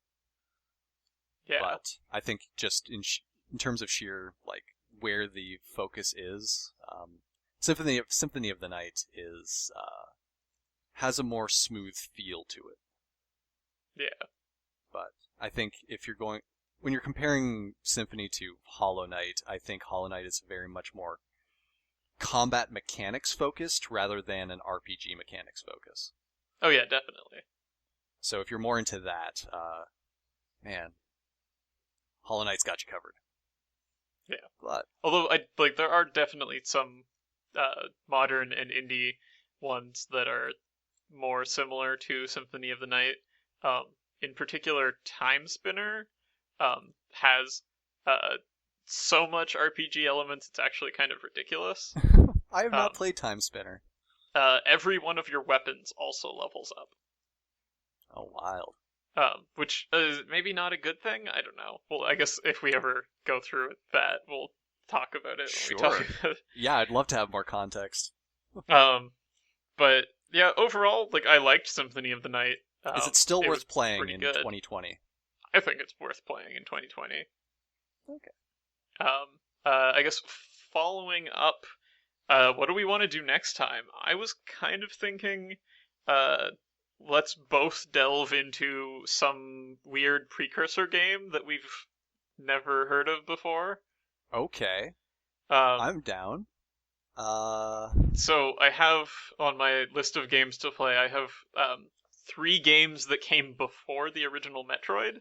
Yeah, But I think just in terms of sheer like where the focus is, Symphony of the Night is has a more smooth feel to it. yeah, But I think if you're going when you're comparing Symphony to Hollow Knight, I think Hollow Knight is very much more combat mechanics focused rather than an RPG mechanics focus. oh yeah, definitely. So if you're more into that, man, Hollow Knight's got you covered. Yeah. But Although I like there are definitely some modern and indie ones that are more similar to Symphony of the Night. Um, in particular, Time Spinner has uh, so much RPG elements, it's actually kind of ridiculous. I have not Um, played Time Spinner. every one of your weapons also levels up, Oh, wild. which is maybe not a good thing. I don't know. Well, I guess if we ever go through that, we'll talk about it when we talk Sure. about Yeah, I'd love to have more context. it. But yeah, overall, like I liked Symphony of the Night. Is it still It was worth playing pretty in good. 2020? I think it's worth playing in 2020. Okay. I guess following up, what do we want to do next time? I was kind of thinking, uh, let's both delve into some weird precursor game that we've never heard of before. Okay. Um, I'm down. Uh, so I have on my list of games to play, I have three games that came before the original Metroid.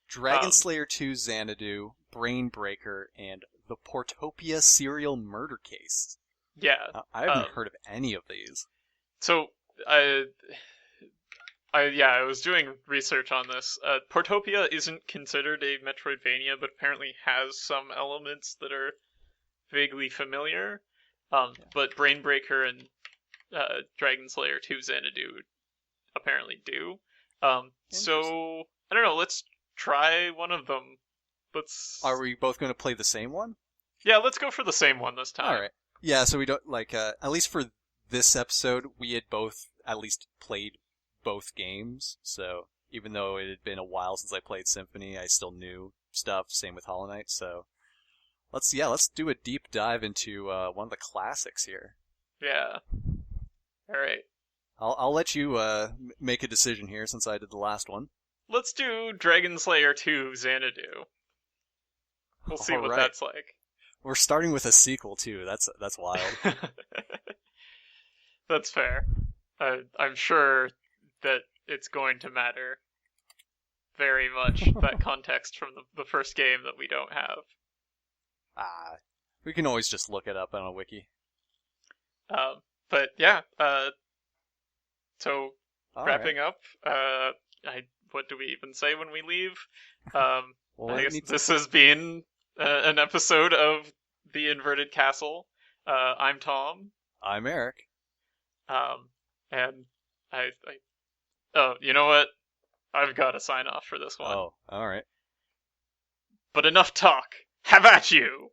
Dragon Um, Slayer 2 Xanadu, Brain Breaker, and the Portopia Serial Murder Case. yeah. I haven't Um, heard of any of these. so I I was doing research on this. Portopia isn't considered a Metroidvania, but apparently has some elements that are vaguely familiar. Yeah. But Brainbreaker and Dragon Slayer 2 Xanadu apparently do. Interesting. So I don't know. Let's try one of them. Are Let's we both going to play the same one? Yeah, let's go for the same one this All time. right. Yeah, so we don't like at least for this episode, we had both at least played both games. So even though it had been a while since I played Symphony, I still knew stuff. Same with Hollow Knight. So let's do a deep dive into one of the classics here. Yeah. All right. I'll let you make a decision here since I did the last one. Let's do Dragon Slayer 2 Xanadu. We'll see All what right. that's like. We're starting with a sequel too. That's wild. That's fair. I'm sure that it's going to matter very much, that context from the first game that we don't have. We can always just look it up on a wiki. But yeah, so All right. wrapping up, what do we even say when we leave? Well, I it guess needs. this has been an episode of The Inverted Castle. I'm Tom, I'm Eric. and oh, you know what? I've got to sign off for this one. Oh, all right. But enough talk. Have at you!